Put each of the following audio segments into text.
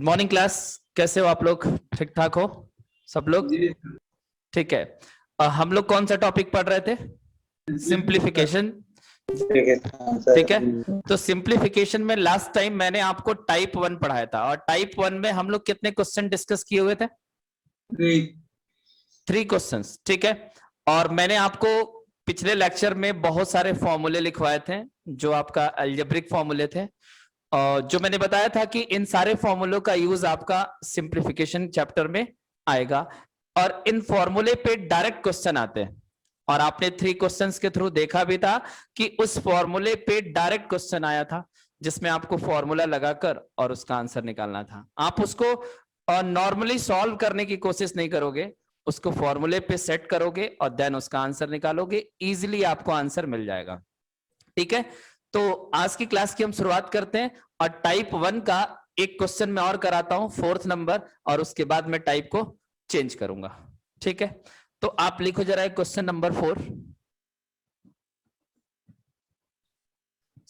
Morning class, कैसे हो आप लोग? ठीक ठाक हो सब लोग? जी ठीक है। हम लोग कौन सा टॉपिक पढ़ रहे थे? सिंप्लीफिकेशन। ठीक है। तो सिंप्लीफिकेशन में लास्ट टाइम मैंने आपको टाइप 1 पढ़ाया था, और टाइप 1 में हम लोग कितने क्वेश्चन डिस्कस किए हुए थे? 3 क्वेश्चंस। ठीक है। और मैंने आपको पिछले लेक्चर में बहुत सारे फॉर्मूले लिखवाए थे, जो आपका अलजेब्रिक फॉर्मूले थे, और जो मैंने बताया था कि इन सारे फॉर्मूलों का यूज आपका सिंप्लीफिकेशन चैप्टर में आएगा, और इन फॉर्मूले पे डायरेक्ट क्वेश्चन आते हैं। और आपने 3 क्वेश्चंस के थ्रू देखा भी था कि उस फॉर्मूले पे डायरेक्ट क्वेश्चन आया था, जिसमें आपको फॉर्मूला लगाकर और उसका आंसर निकालना था। आप उसको नॉर्मली सॉल्व करने की कोशिश नहीं करोगे, उसको फॉर्मूले पे सेट करोगे और देन उसका आंसर निकालोगे, इजीली आपको आंसर मिल जाएगा। ठीक है। तो आज की क्लास की हम शुरुआत करते हैं, और टाइप 1 का एक क्वेश्चन मैं और कराता हूं, 4th नंबर, और उसके बाद मैं टाइप को चेंज करूंगा। ठीक है। तो आप लिखो जरा क्वेश्चन नंबर 4।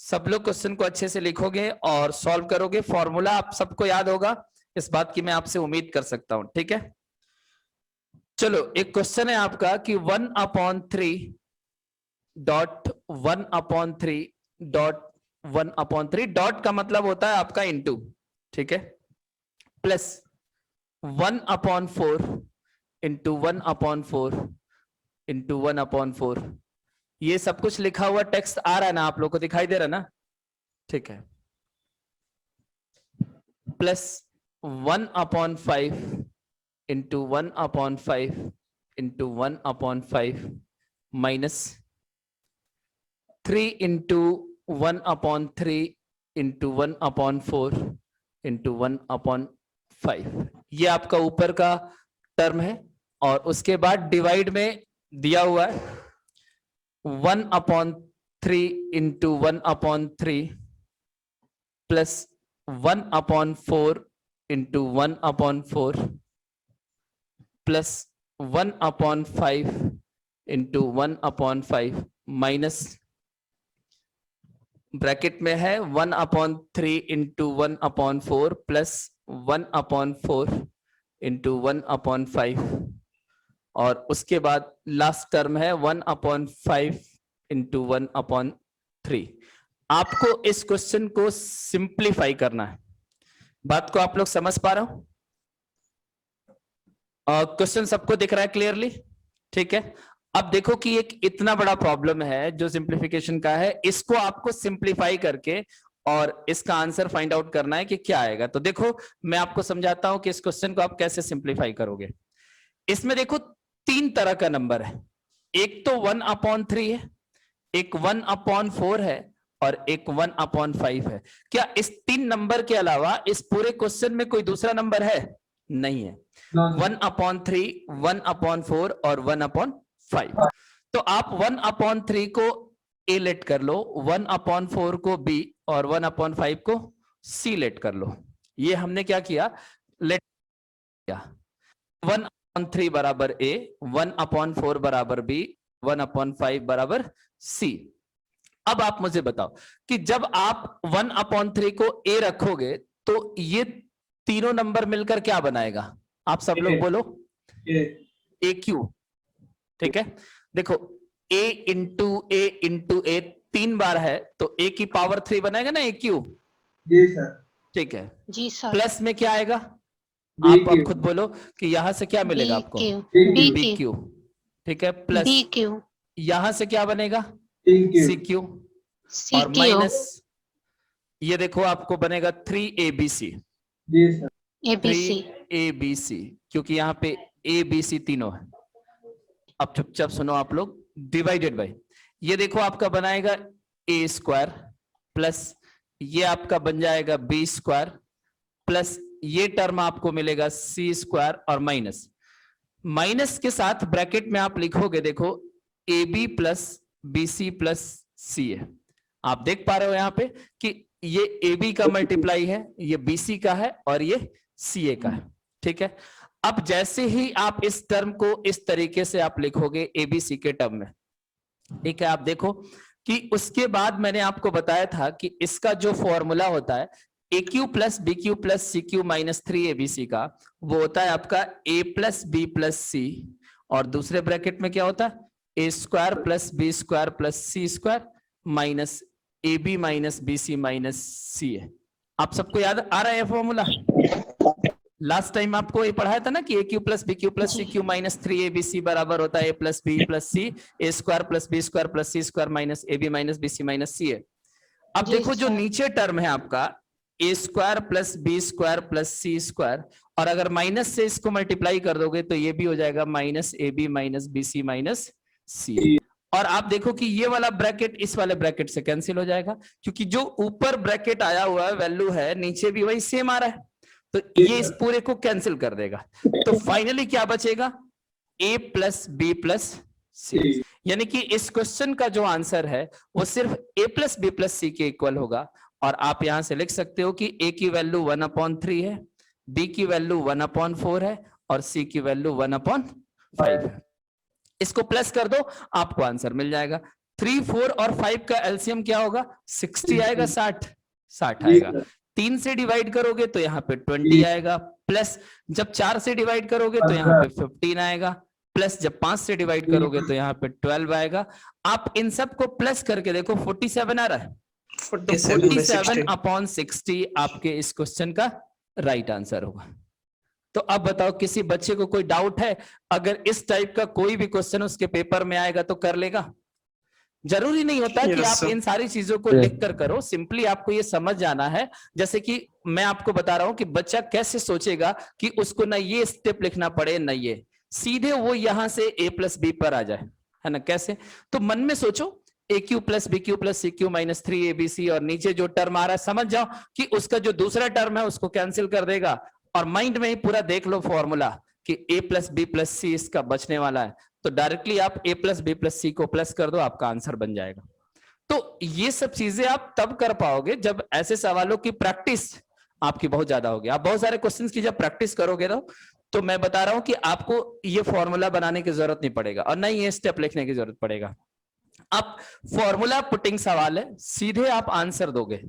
सब लोग क्वेश्चन को अच्छे से लिखोगे और सॉल्व करोगे। फॉर्मूला आप सबको याद होगा, इस बात की मैं आपसे उम्मीद कर सकता हूं। ठीक है। चलो, एक क्वेश्चन है आपका कि 1/3 डॉट 1/3 डॉट 1/3, डॉट का मतलब होता है आपका इनटू, ठीक है, प्लस 1/4 इंटू 1/4 इंटू 1/4। ये सब कुछ लिखा हुआ टेक्स्ट आ रहा है ना, आप लोग को दिखाई दे रहा है ना? ठीक है। Plus 1/5 into 1/5 into 1/5 minus 3 into 1/3 into 1/4 into 1/5। ये आपका ऊपर का टर्म है, और उसके बाद डिवाइड में दिया हुआ है 1/3 into 1/3 plus 1/4 into 1/4 plus 1/5 into 1/5 minus bracket में है 1/3 इंटू 1/4 प्लस 1/4 इंटू 1/5, और उसके बाद लास्ट टर्म है 1/5 इंटू 1/3। आपको इस क्वेश्चन को सिंप्लीफाई करना है। बात को आप लोग समझ पा रहे हो? क्वेश्चन सबको दिख रहा है क्लियरली? ठीक है। अब देखो कि एक इतना बड़ा प्रॉब्लम है जो सिंप्लीफिकेशन का है, इसको आपको सिंप्लीफाई करके और इसका आंसर फाइंड आउट करना है कि क्या आएगा। तो देखो, मैं आपको समझाता हूं कि इस क्वेश्चन को आप कैसे सिंप्लीफाई करोगे। इसमें देखो 3 तरह का नंबर है। एक तो 1/3 है, एक 1/4 है, और एक 1/5 है। क्या इस 3 नंबर के अलावा इस पूरे क्वेश्चन में कोई दूसरा नंबर है? नहीं है। 1/3, 1/4 और 1/5। तो आप 1/3 को ए लेट कर लो, 1/4 को बी, और 1/5 को सी लेट कर लो। ये हमने क्या किया, लेट किया। 1/3 बराबर ए, 1/4 बराबर बी, 1/5 बराबर सी। अब आप मुझे बताओ कि जब आप 1/3 को ए रखोगे तो ये तीनों नंबर मिलकर क्या बनाएगा? आप सब लोग बोलो। ए क्यू। ठीक है। देखो, ए इंटू ए 3 बार है, तो ए की पावर 3 बनाएगा ना ए क्यू। जी सर। ठीक है। जी सर। प्लस में क्या आएगा? बी आप क्यू। अब खुद बोलो कि यहां से क्या मिलेगा बी आपको? Q B B Q. ठीक है। प्लस बी क्यू यहां से क्या बनेगा? C Q. C Q. सी और क्यू माइनस ये देखो आपको बनेगा 3abc। जी सर। एबीसी 3abc, क्योंकि यहाँ पे ए बी सी तीनों है। अब चुपचाप सुनो आप लोग, डिवाइडेड बाय ये देखो आपका बनाएगा ए स्क्वायर, प्लस ये आपका बन जाएगा बी स्क्वायर, प्लस ये टर्म आपको मिलेगा सी स्क्वायर, और माइनस माइनस के साथ ब्रैकेट में आप लिखोगे, देखो A B plus B C plus C है। आप देख पा रहे हो यहाँ पे कि ये ए बी का मल्टीप्लाई है, ये बी सी का है, और ये सी ए का है। ठीक है। अब जैसे ही आप इस टर्म को इस तरीके से आप लिखोगे एबीसी के टर्म में, ठीक है, आप देखो कि उसके बाद मैंने आपको बताया था कि इसका जो फॉर्मूला होता है A cube plus B cube plus C cube minus 3abc का वो होता है आपका a plus B plus C, और दूसरे ब्रैकेट में क्या होता है A square plus B square plus C square minus A B minus B C minus C है। आप सबको याद आ रहा है फॉर्मूला? लास्ट टाइम आपको ये पढ़ाया था ना कि A cube plus B cube plus C cube minus 3abc बराबर होता है A plus B plus C A square plus B square plus C square minus A B minus B C minus C है। अब देखो जो नीचे term है आपका A square plus B square plus C square, और अगर माइनस से इसको मल्टीप्लाई कर दोगे तो ये भी हो जाएगा minus A B minus B C minus C. और आप देखो कि ये वाला ब्रैकेट इस वाले ब्रैकेट से कैंसिल हो जाएगा, क्योंकि जो ऊपर ब्रैकेट आया हुआ वैल्यू है नीचे भी वही सेम आ रहा है, तो ये इस पूरे को कैंसिल कर देगा। तो फाइनली क्या बचेगा a प्लस बी प्लस सी, यानी कि इस क्वेश्चन का जो आंसर है वो सिर्फ a प्लस बी प्लस सी के इक्वल होगा। और आप यहां से लिख सकते हो कि a की वैल्यू 1/3 है, b की वैल्यू 1/4 है और c की वैल्यू 1/5 है। इसको प्लस कर दो आपको आंसर मिल जाएगा। 3, 4 और 5 का एलसीएम क्या होगा 60 आएगा, 60 आएगा। 3 से डिवाइड करोगे तो यहाँ पे 20 आएगा, प्लस जब 4 से डिवाइड करोगे तो यहाँ पे 15 आएगा, प्लस जब 5 से डिवाइड करोगे तो यहाँ पे 12 आएगा। आप इन सब को प्लस करके देखो 47 आ रहा है, 47/60 आपके इस क्वेश्चन का राइट आंसर होगा। तो अब बताओ किसी बच्चे को कोई डाउट है? अगर इस टाइप का कोई भी क्वेश्चन उसके पेपर में आएगा तो कर लेगा? जरूरी नहीं होता कि आप इन सारी चीजों को लिख कर करो, सिंपली आपको ये समझ जाना है। जैसे कि मैं आपको बता रहा हूं कि बच्चा कैसे सोचेगा कि उसको ना ये स्टेप लिखना पड़े ना ये, सीधे वो यहां से a प्लस बी पर आ जाए, है ना? कैसे? तो मन में सोचो A cube plus B cube plus C cube minus 3abc, और नीचे जो टर्म आ रहा है समझ जाओ कि उसका जो दूसरा टर्म है उसको कैंसिल कर देगा, और माइंड में ही पूरा देख लो फॉर्मूला कि a प्लस बी प्लस सी इसका बचने वाला है, तो डायरेक्टली आप a प्लस बी प्लस सी को प्लस कर दो, आपका आंसर बन जाएगा। तो ये सब चीजें आप तब कर पाओगे जब ऐसे सवालों की प्रैक्टिस आपकी बहुत ज्यादा होगी। आप बहुत सारे क्वेश्चंस की जब प्रैक्टिस करोगे ना, तो मैं बता रहा हूं कि आपको ये फॉर्मूला बनाने की जरूरत नहीं पड़ेगा और ना ही ये स्टेप लिखने की जरूरत पड़ेगा। आप फॉर्मूला पुटिंग सवाल है, सीधे आप आंसर दोगे,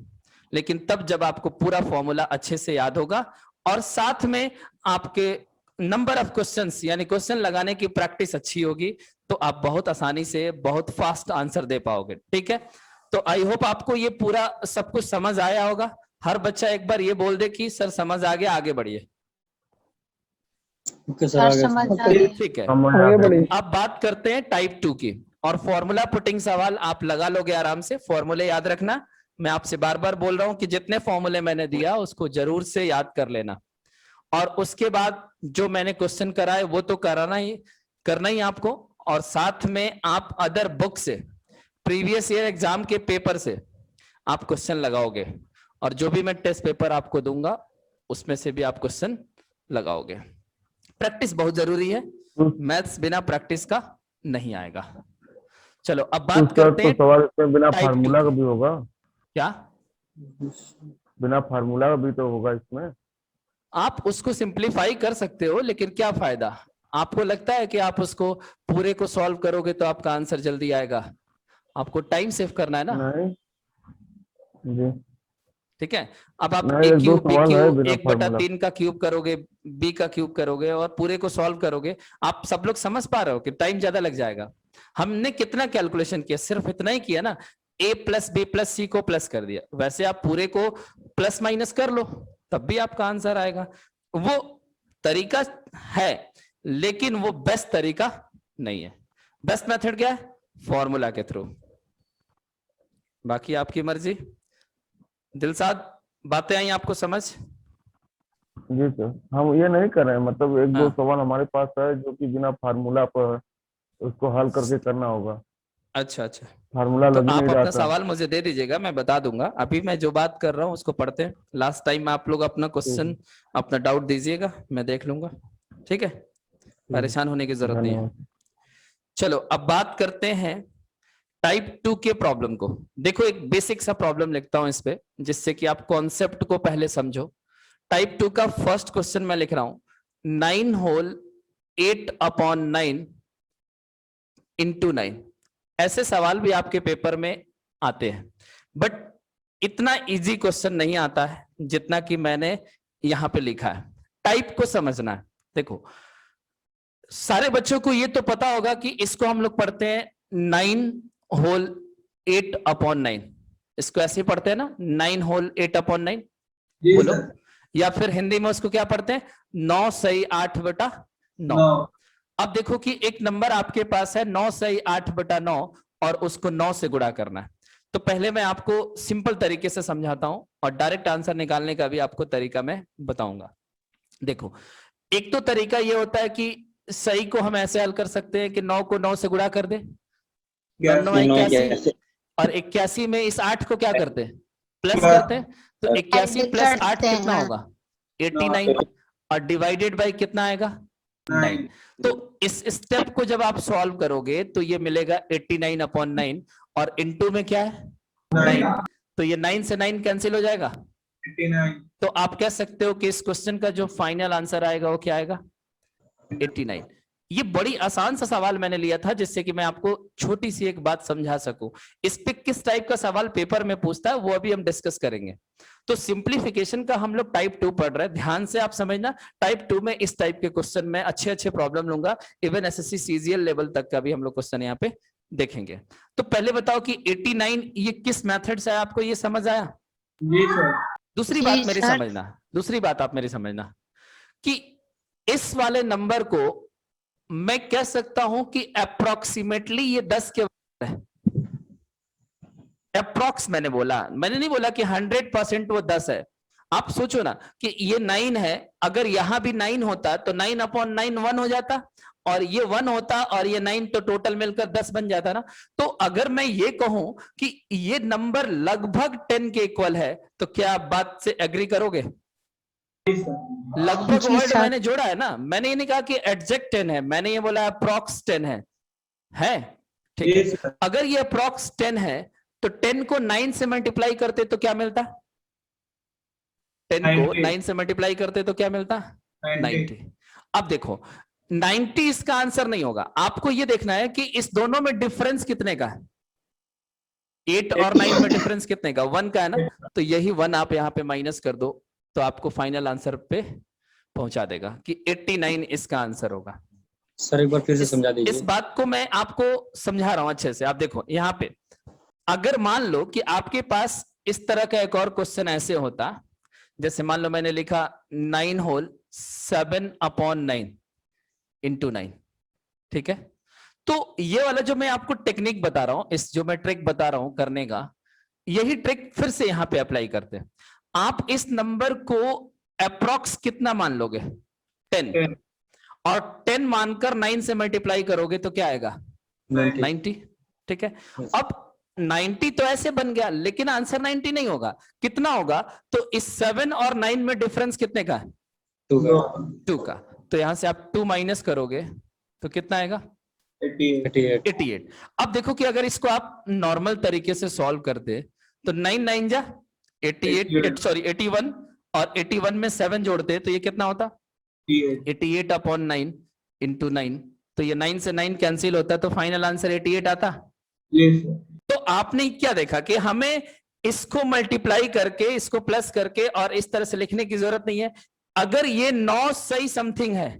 लेकिन तब जब आपको पूरा फॉर्मूला अच्छे से याद होगा और साथ में आपके नंबर ऑफ क्वेश्चंस यानी क्वेश्चन लगाने की प्रैक्टिस अच्छी होगी, तो आप बहुत आसानी से बहुत फास्ट आंसर दे पाओगे। ठीक है, तो आई होप आपको ये पूरा सब कुछ समझ आया होगा। हर बच्चा एक बार ये बोल दे कि सर समझ आ गया, आगे बढ़िए। ठीक है, अब बात करते हैं टाइप 2 की, और फॉर्मूला पुटिंग सवाल आप लगा लोगे आराम से। फॉर्मूले याद रखना, मैं आपसे बार बार बोल रहा हूं कि जितने फॉर्मूले मैंने दिया उसको जरूर से याद कर लेना, और उसके बाद जो मैंने क्वेश्चन कराए वो तो करना ही आपको, और साथ में आप अदर बुक से प्रीवियस ईयर एग्जाम के पेपर से आप क्वेश्चन लगाओगे, और जो भी मैं टेस्ट पेपर आपको दूंगा उसमें से भी आप क्वेश्चन लगाओगे। प्रैक्टिस बहुत जरूरी है, मैथ्स बिना प्रैक्टिस का नहीं आएगा। चलो अब बात करते हैं। सवाल इसमें बिना फार्मूला का भी होगा क्या? बिना फार्मूला का भी तो होगा इसमें। आप उसको सिंप्लीफाई कर सकते हो, लेकिन क्या फायदा? आपको लगता है कि आप उसको पूरे को सॉल्व करोगे तो आपका आंसर जल्दी आएगा? आपको टाइम सेव करना है ना। नहीं जी, ठीक है, अब आप ए क्यूब बी क्यूब 1/3 का क्यूब करोगे, बी का क्यूब करोगे और पूरे को सॉल्व करोगे, आप सब लोग समझ पा रहे हो कि टाइम ज्यादा लग जाएगा। हमने कितना कैलकुलेशन किया, सिर्फ इतना ही किया ना, a प्लस बी प्लस सी को प्लस कर दिया। वैसे आप पूरे को प्लस माइनस कर लो तब भी आपका आंसर आएगा। वो तरीका है, लेकिन वो बेस्ट तरीका नहीं है। बेस्ट मेथड क्या है? फॉर्मूला के थ्रू। बाकी आपकी मर्जी। दिलसाद, बातें आई आपको समझ? जी सर, हम ये नहीं कर रहे हैं, मतलब एक दो सवाल हमारे पास है जो कि बिना फार्मूला पर उसको हल करके करना होगा। अच्छा अच्छा, फार्मूला तो लग आप नहीं अपना रहा था। सवाल मुझे दे दीजिएगा, मैं बता दूंगा। अभी मैं जो बात कर रहा हूँ उसको पढ़ते हैं। लास्ट टाइम आप लोग अपना क्वेश्चन अपना डाउट दीजिएगा, मैं देख लूंगा। ठीक है, परेशान होने की जरूरत नहीं है। चलो अब बात करते हैं टाइप 2 के प्रॉब्लम को। देखो एक बेसिक सा प्रॉब्लम लिखता हूं इस पे, जिससे कि आप कॉन्सेप्ट को पहले समझो। टाइप 2 का फर्स्ट क्वेश्चन मैं लिख रहा हूं, 9 होल 8/9 इंटू 9। ऐसे सवाल भी आपके पेपर में आते हैं, बट इतना इजी क्वेश्चन नहीं आता है, जितना कि मैंने यहां पे लिखा है। टाइप को समझना है। देखो सारे बच्चों को ये तो पता होगा कि इसको हम लोग पढ़ते हैं 9 होल 8/9। इसको ऐसे ही पढ़ते हैं ना, 9 होल 8/9। जी बोलो। सर। या फिर हिंदी में उसको क्या पढ़ते हैं, 9 सही 8/9। 9। अब देखो कि एक नंबर आपके पास है 9 सही 8/9 और उसको 9 से गुणा करना है। तो पहले मैं आपको सिंपल तरीके से समझाता हूं और डायरेक्ट आंसर निकालने का भी आपको तरीका मैं बताऊंगा। देखो एक तो तरीका ये होता है कि सही को हम ऐसे हल कर सकते हैं कि 9 को 9 से गुणा कर दे, 9 9 81, और 81 में इस 8 को क्या करते हैं, प्लस करते हैं। तो 81 ऐड प्लस 8 करते कितना हैं। होगा, 89, और डिवाइडेड बाय कितना आएगा, 9। तो इस स्टेप को जब आप सॉल्व करोगे तो ये मिलेगा 89/9 और इनटू में क्या है 9। तो ये 9 से 9 कैंसिल हो जाएगा। 89। तो आप कह सकते हो कि इस क्वेश्चन का जो फाइनल आंसर आएगा वो क्या आएगा, 89। ये बड़ी आसान सा सवाल मैंने लिया था जिससे कि मैं आपको छोटी सी एक बात समझा सकूं। इस पे किस टाइप का सवाल पेपर में पूछता है वो अभी हम डिस्कस करेंगे। तो सिंप्लीफिकेशन का हम लोग टाइप 2 पढ़ रहे हैं, ध्यान से आप समझना। टाइप 2 में इस टाइप के क्वेश्चन में अच्छे अच्छे प्रॉब्लम लूंगा, इवन एसएससी सीजीएल लेवल तक का भी हम लोग क्वेश्चन यहाँ पे देखेंगे। तो पहले बताओ कि 89 ये किस मेथड से आपको ये समझ आया। जी सर। दूसरी जी बात मेरी सर। समझना, दूसरी बात आप मेरी समझना कि इस वाले नंबर को मैं कह सकता हूं कि अप्रोक्सीमेटली ये 10 के बराबर है। अप्रोक्स मैंने बोला, मैंने नहीं बोला कि 100% वो 10 है। आप सोचो ना कि ये 9 है, अगर यहां भी 9 होता तो 9/9 1 हो जाता, और ये 1 होता और ये 9, तो टोटल मिलकर 10 बन जाता ना। तो अगर मैं ये कहूं कि ये नंबर लगभग 10 के इक्वल है तो क्या आप बात से एग्री करोगे। जी सर। लगभग जी वर्ड सर। मैंने जोड़ा है ना, मैंने ये नहीं कहा कि एग्जैक्ट 10 है, मैंने ये बोला अप्रॉक्स 10 है ठीक जी है। सर। अगर ये अप्रॉक्स 10 है तो 10 को 9 से मल्टीप्लाई करते तो क्या मिलता, 10 को 90। 9 से मल्टीप्लाई करते तो क्या मिलता, 90। अब देखो 90 इसका आंसर नहीं होगा, आपको ये देखना है कि इस दोनों में डिफरेंस कितने का है। 8 और 9 में डिफरेंस कितने का, 1 का है ना। तो यही 1 आप यहां पे माइनस कर दो तो आपको फाइनल आंसर पे पहुंचा देगा कि 89 इसका आंसर होगा। सर एक बार फिर से समझा इस दीजिए। बात को मैं आपको समझा रहा हूं अच्छे से। आप देखो यहां पे अगर मान लो कि आपके पास इस तरह का एक और क्वेश्चन ऐसे होता, जैसे मान लो मैंने लिखा 9 होल 7/9 इंटू 9, ठीक है। तो ये वाला जो मैं आपको टेक्निक बता रहा हूं, इस जो मैं ट्रिक बता रहा हूं करने का, यही ट्रिक फिर से यहां पे अप्लाई करते हैं। आप इस नंबर को अप्रॉक्स कितना मान लोगे, 10, 10। और 10 मानकर 9 से मल्टीप्लाई करोगे तो क्या आएगा, 90, ठीक है। अब 90 तो ऐसे बन गया लेकिन आंसर 90 नहीं होगा, कितना होगा, तो इस 7 और 9 में डिफरेंस कितने का है, 2 का। तो यहां से आप 2 माइनस करोगे तो कितना आएगा, 88। 88। अब देखो कि अगर इसको आप नॉर्मल तरीके से सॉल्व करते तो 9 9 जा 88, सॉरी 81, और 81 में 7 जोड़ते तो ये कितना होता, 88/9 इंटू 9। तो ये 9 से 9 कैंसिल होता तो फाइनल आंसर 88 आता। जी सर। तो आपने क्या देखा कि हमें इसको मल्टीप्लाई करके, इसको प्लस करके और इस तरह से लिखने की जरूरत नहीं है। अगर ये 9 सही समथिंग है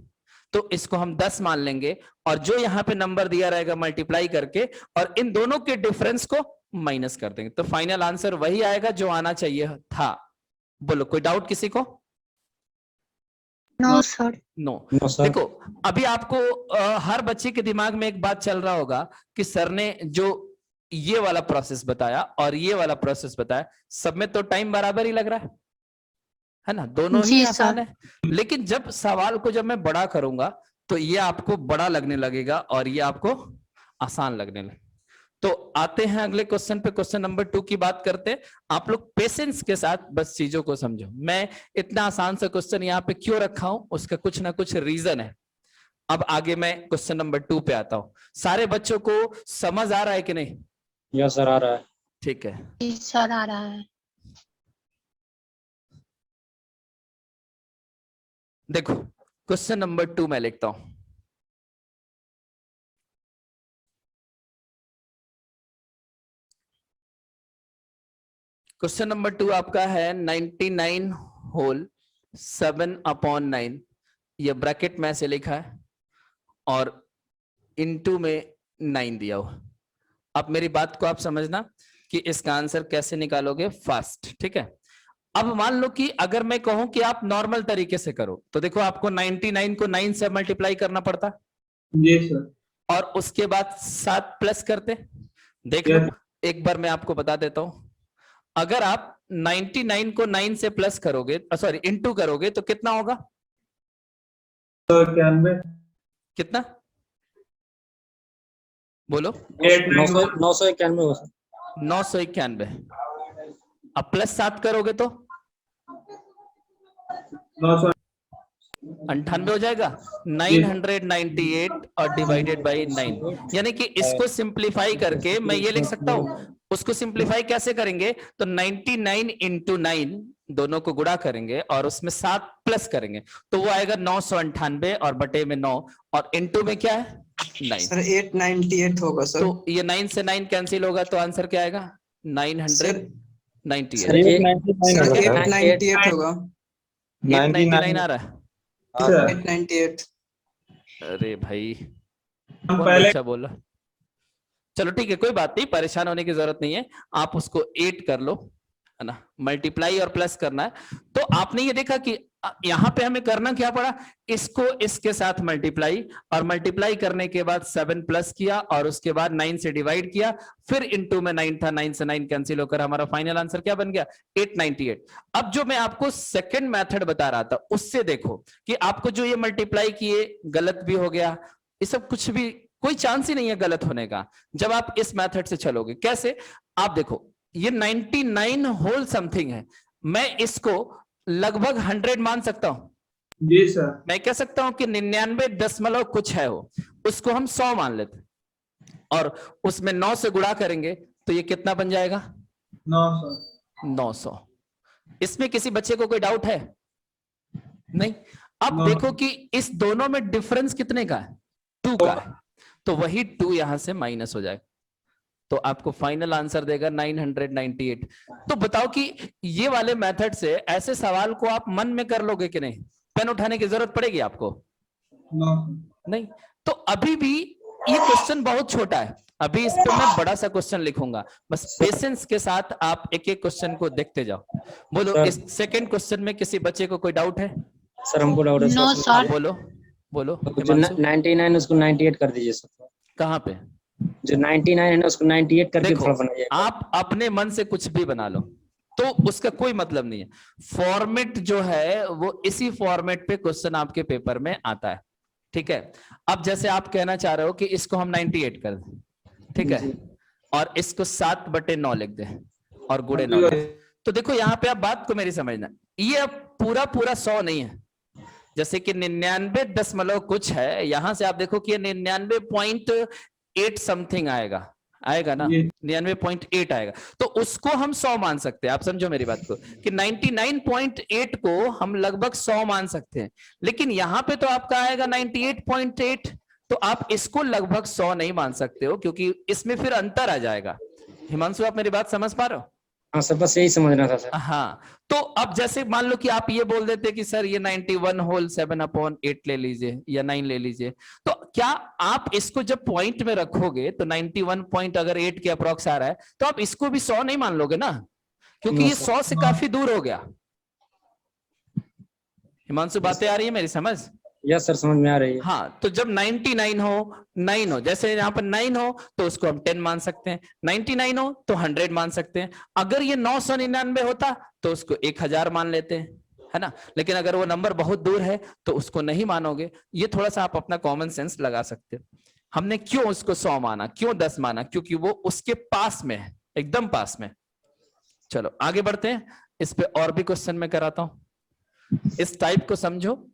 तो इसको हम 10 मान लेंगे और जो यहां पे नंबर दिया रहेगा मल्टीप्लाई करके और इन दोनों के डिफरेंस को माइनस कर देंगे तो फाइनल आंसर वही आएगा जो आना चाहिए था। बोलो कोई डाउट किसी को। No sir. No no sir. देखो अभी आपको हर बच्चे के दिमाग में एक बात चल रहा होगा कि सर ने जो ये वाला प्रोसेस बताया और ये वाला प्रोसेस बताया, सब में तो टाइम बराबर ही लग रहा है ना, दोनों ही जी आसान सर। है। लेकिन जब सवाल को जब मैं बड़ा करूंगा तो ये आपको बड़ा लगने लगेगा और ये आपको आसान लगने लगेगा। तो आते हैं अगले क्वेश्चन पे, क्वेश्चन नंबर 2 की बात करते हैं। आप लोग पेशेंस के साथ बस चीजों को समझो। मैं इतना आसान सा क्वेश्चन यहाँ पे क्यों रखा हूं उसका कुछ ना कुछ रीजन है। अब आगे मैं क्वेश्चन नंबर 2 पे आता हूं। सारे बच्चों को समझ आ रहा है कि नहीं, यस सर आ रहा है। ठीक है। जी सर आ रहा है। देखो क्वेश्चन नंबर 2 मैं लिखता हूं। क्वेश्चन नंबर 2 आपका है 99 होल 7/9, ये ब्रैकेट में ऐसे लिखा है और इनटू में 9 दिया हुआ। अब मेरी बात को आप समझना कि इसका आंसर कैसे निकालोगे फास्ट, ठीक है। अब मान लो कि अगर मैं कहूं कि आप नॉर्मल तरीके से करो तो देखो आपको 99 को 9 से मल्टीप्लाई करना पड़ता जी सर। और उसके बाद 7 प्लस करते। देख लो, एक बार मैं आपको बता देता हूं, अगर आप 99 को 9 से प्लस करोगे, सॉरी इनटू करोगे तो कितना होगा? 91 कितना बोलो? 991 होगा सर। 991। अब प्लस 7 करोगे तो 98 हो जाएगा। 998 और डिवाइडेड बाई 9, यानी कि इसको सिंप्लीफाई करके मैं ये लिख सकता हूं। उसको सिंप्लीफाई कैसे करेंगे? तो 99 इंटू 9 दोनों को गुणा करेंगे और उसमें 7 प्लस करेंगे तो वो आएगा 998 और बटे में 9 और इंटू में क्या है 9 सर 898 होगा सर। तो ये 9 से 9 कैंसिल होगा तो आंसर क्या आएगा? 998। सर 898 होगा। 899 आ रहा है। सर 898। अरे भाई हम कौन पहले बच्चा बोला? चलो ठीक है, कोई बात नहीं, परेशान होने की जरूरत नहीं है। आप उसको 8 कर लो, है ना, मल्टीप्लाई और प्लस करना है। तो आपने ये देखा कि यहां पे हमें करना क्या पड़ा? इसको इसके साथ मल्टीप्लाई और मल्टीप्लाई करने के बाद 7 प्लस किया और उसके बाद 9 से डिवाइड किया, फिर इनटू में 9 था, 9 से 9 कैंसिल होकर हमारा फाइनल आंसर क्या बन गया? 898। अब जो मैं आपको सेकंड मेथड बता रहा था उससे देखो कि आपको जो ये मल्टीप्लाई किए गलत भी हो गया, ये सब कुछ भी कोई चांस ही नहीं है गलत होने का जब आप इस मेथड से चलोगे। कैसे? आप देखो, ये 99 होल समथिंग है, मैं इसको लगभग 100 मान सकता हूं। जी सर। मैं कह सकता हूं कि 99 दशमलव कुछ है वो, उसको हम 100 मान लेते और उसमें 9 से गुणा करेंगे तो ये कितना बन जाएगा? 900। 900। इसमें किसी बच्चे को कोई डाउट है? नहीं। अब 900। देखो कि इस दोनों में डिफरेंस कितने का है? 2 का है, तो वही 2 यहां से माइनस हो जाएगा तो आपको फाइनल आंसर देगा 998। तो बताओ कि ये वाले मेथड से ऐसे सवाल को आप मन में कर लोगे कि नहीं? पेन उठाने की जरूरत पड़ेगी आपको? 900। नहीं। तो अभी भी ये क्वेश्चन बहुत छोटा है, अभी इस पे मैं बड़ा सा क्वेश्चन लिखूंगा, बस पेशेंस के साथ आप एक एक क्वेश्चन को देखते जाओ। बोलो सर। इस सेकंड क्वेश्चन में किसी बच्चे को कोई डाउट है? सर हमको डाउट है नो सर। सर। बोलो बोलो जो हिमांशु। 99 उसको 98 कर दीजिए सर। कहाँ पे? जो 99 है ना उसको 98 करके देखो, थोड़ा बनाइए। आप अपने मन से कुछ भी बना लो तो उसका कोई मतलब नहीं है। फॉर्मेट जो है वो इसी फॉर्मेट पे क्वेश्चन आपके पेपर में आता है, ठीक है। अब जैसे आप कहना चाह रहे हो कि इसको हम 98 कर दें, ठीक है, और इसको 7/9 लिख दें और गुणे 9 लिख दें। तो देखो यहाँ पे आप बात को मेरी समझना, ये अब पूरा पूरा 100 नहीं है। जैसे कि 99 दशमलव कुछ है, यहां से आप देखो कि 99.8 समथिंग आएगा ना, 99.8 आएगा, तो उसको हम 100 मान सकते हैं। आप समझो मेरी बात को कि 99.8 को हम लगभग 100 मान सकते हैं, लेकिन यहां पे तो आपका आएगा 98.8, तो आप इसको लगभग 100 नहीं मान सकते हो क्योंकि इसमें फिर अंतर आ जाएगा। हिमांशु, आप मेरी बात समझ पा रहे हो? हाँ सर, बस यही समझना था सर। हाँ, तो अब जैसे मान लो कि आप ये बोल देते कि सर ये 91 होल 7/8 ले लीजिए या 9 ले लीजिए, तो क्या आप इसको जब पॉइंट में रखोगे तो 91 पॉइंट अगर 8 के अप्रॉक्स आ रहा है तो आप इसको भी 100 नहीं मान लोगे ना, क्योंकि ये 100 से काफी दूर हो गया। हिमांशु, बातें आ रही है मेरी समझ? यस सर, समझ में आ रही है। हाँ, तो जब 99 हो, 9 हो, जैसे यहाँ पर 9 हो तो उसको हम 10 मान सकते हैं, 99 हो तो 100 मान सकते हैं। अगर ये 999 होता तो उसको 1000 मान लेते हैं, है ना। लेकिन अगर वो नंबर बहुत दूर है तो उसको नहीं मानोगे। ये थोड़ा सा आप अपना कॉमन सेंस लगा सकते हो। हमने क्यों उसको 100 माना, क्यों 10 माना? क्योंकि वो उसके पास में है, एकदम पास में। चलो आगे बढ़ते हैं, इस पे और भी क्वेश्चन मैं कराता हूं। इस टाइप को समझो,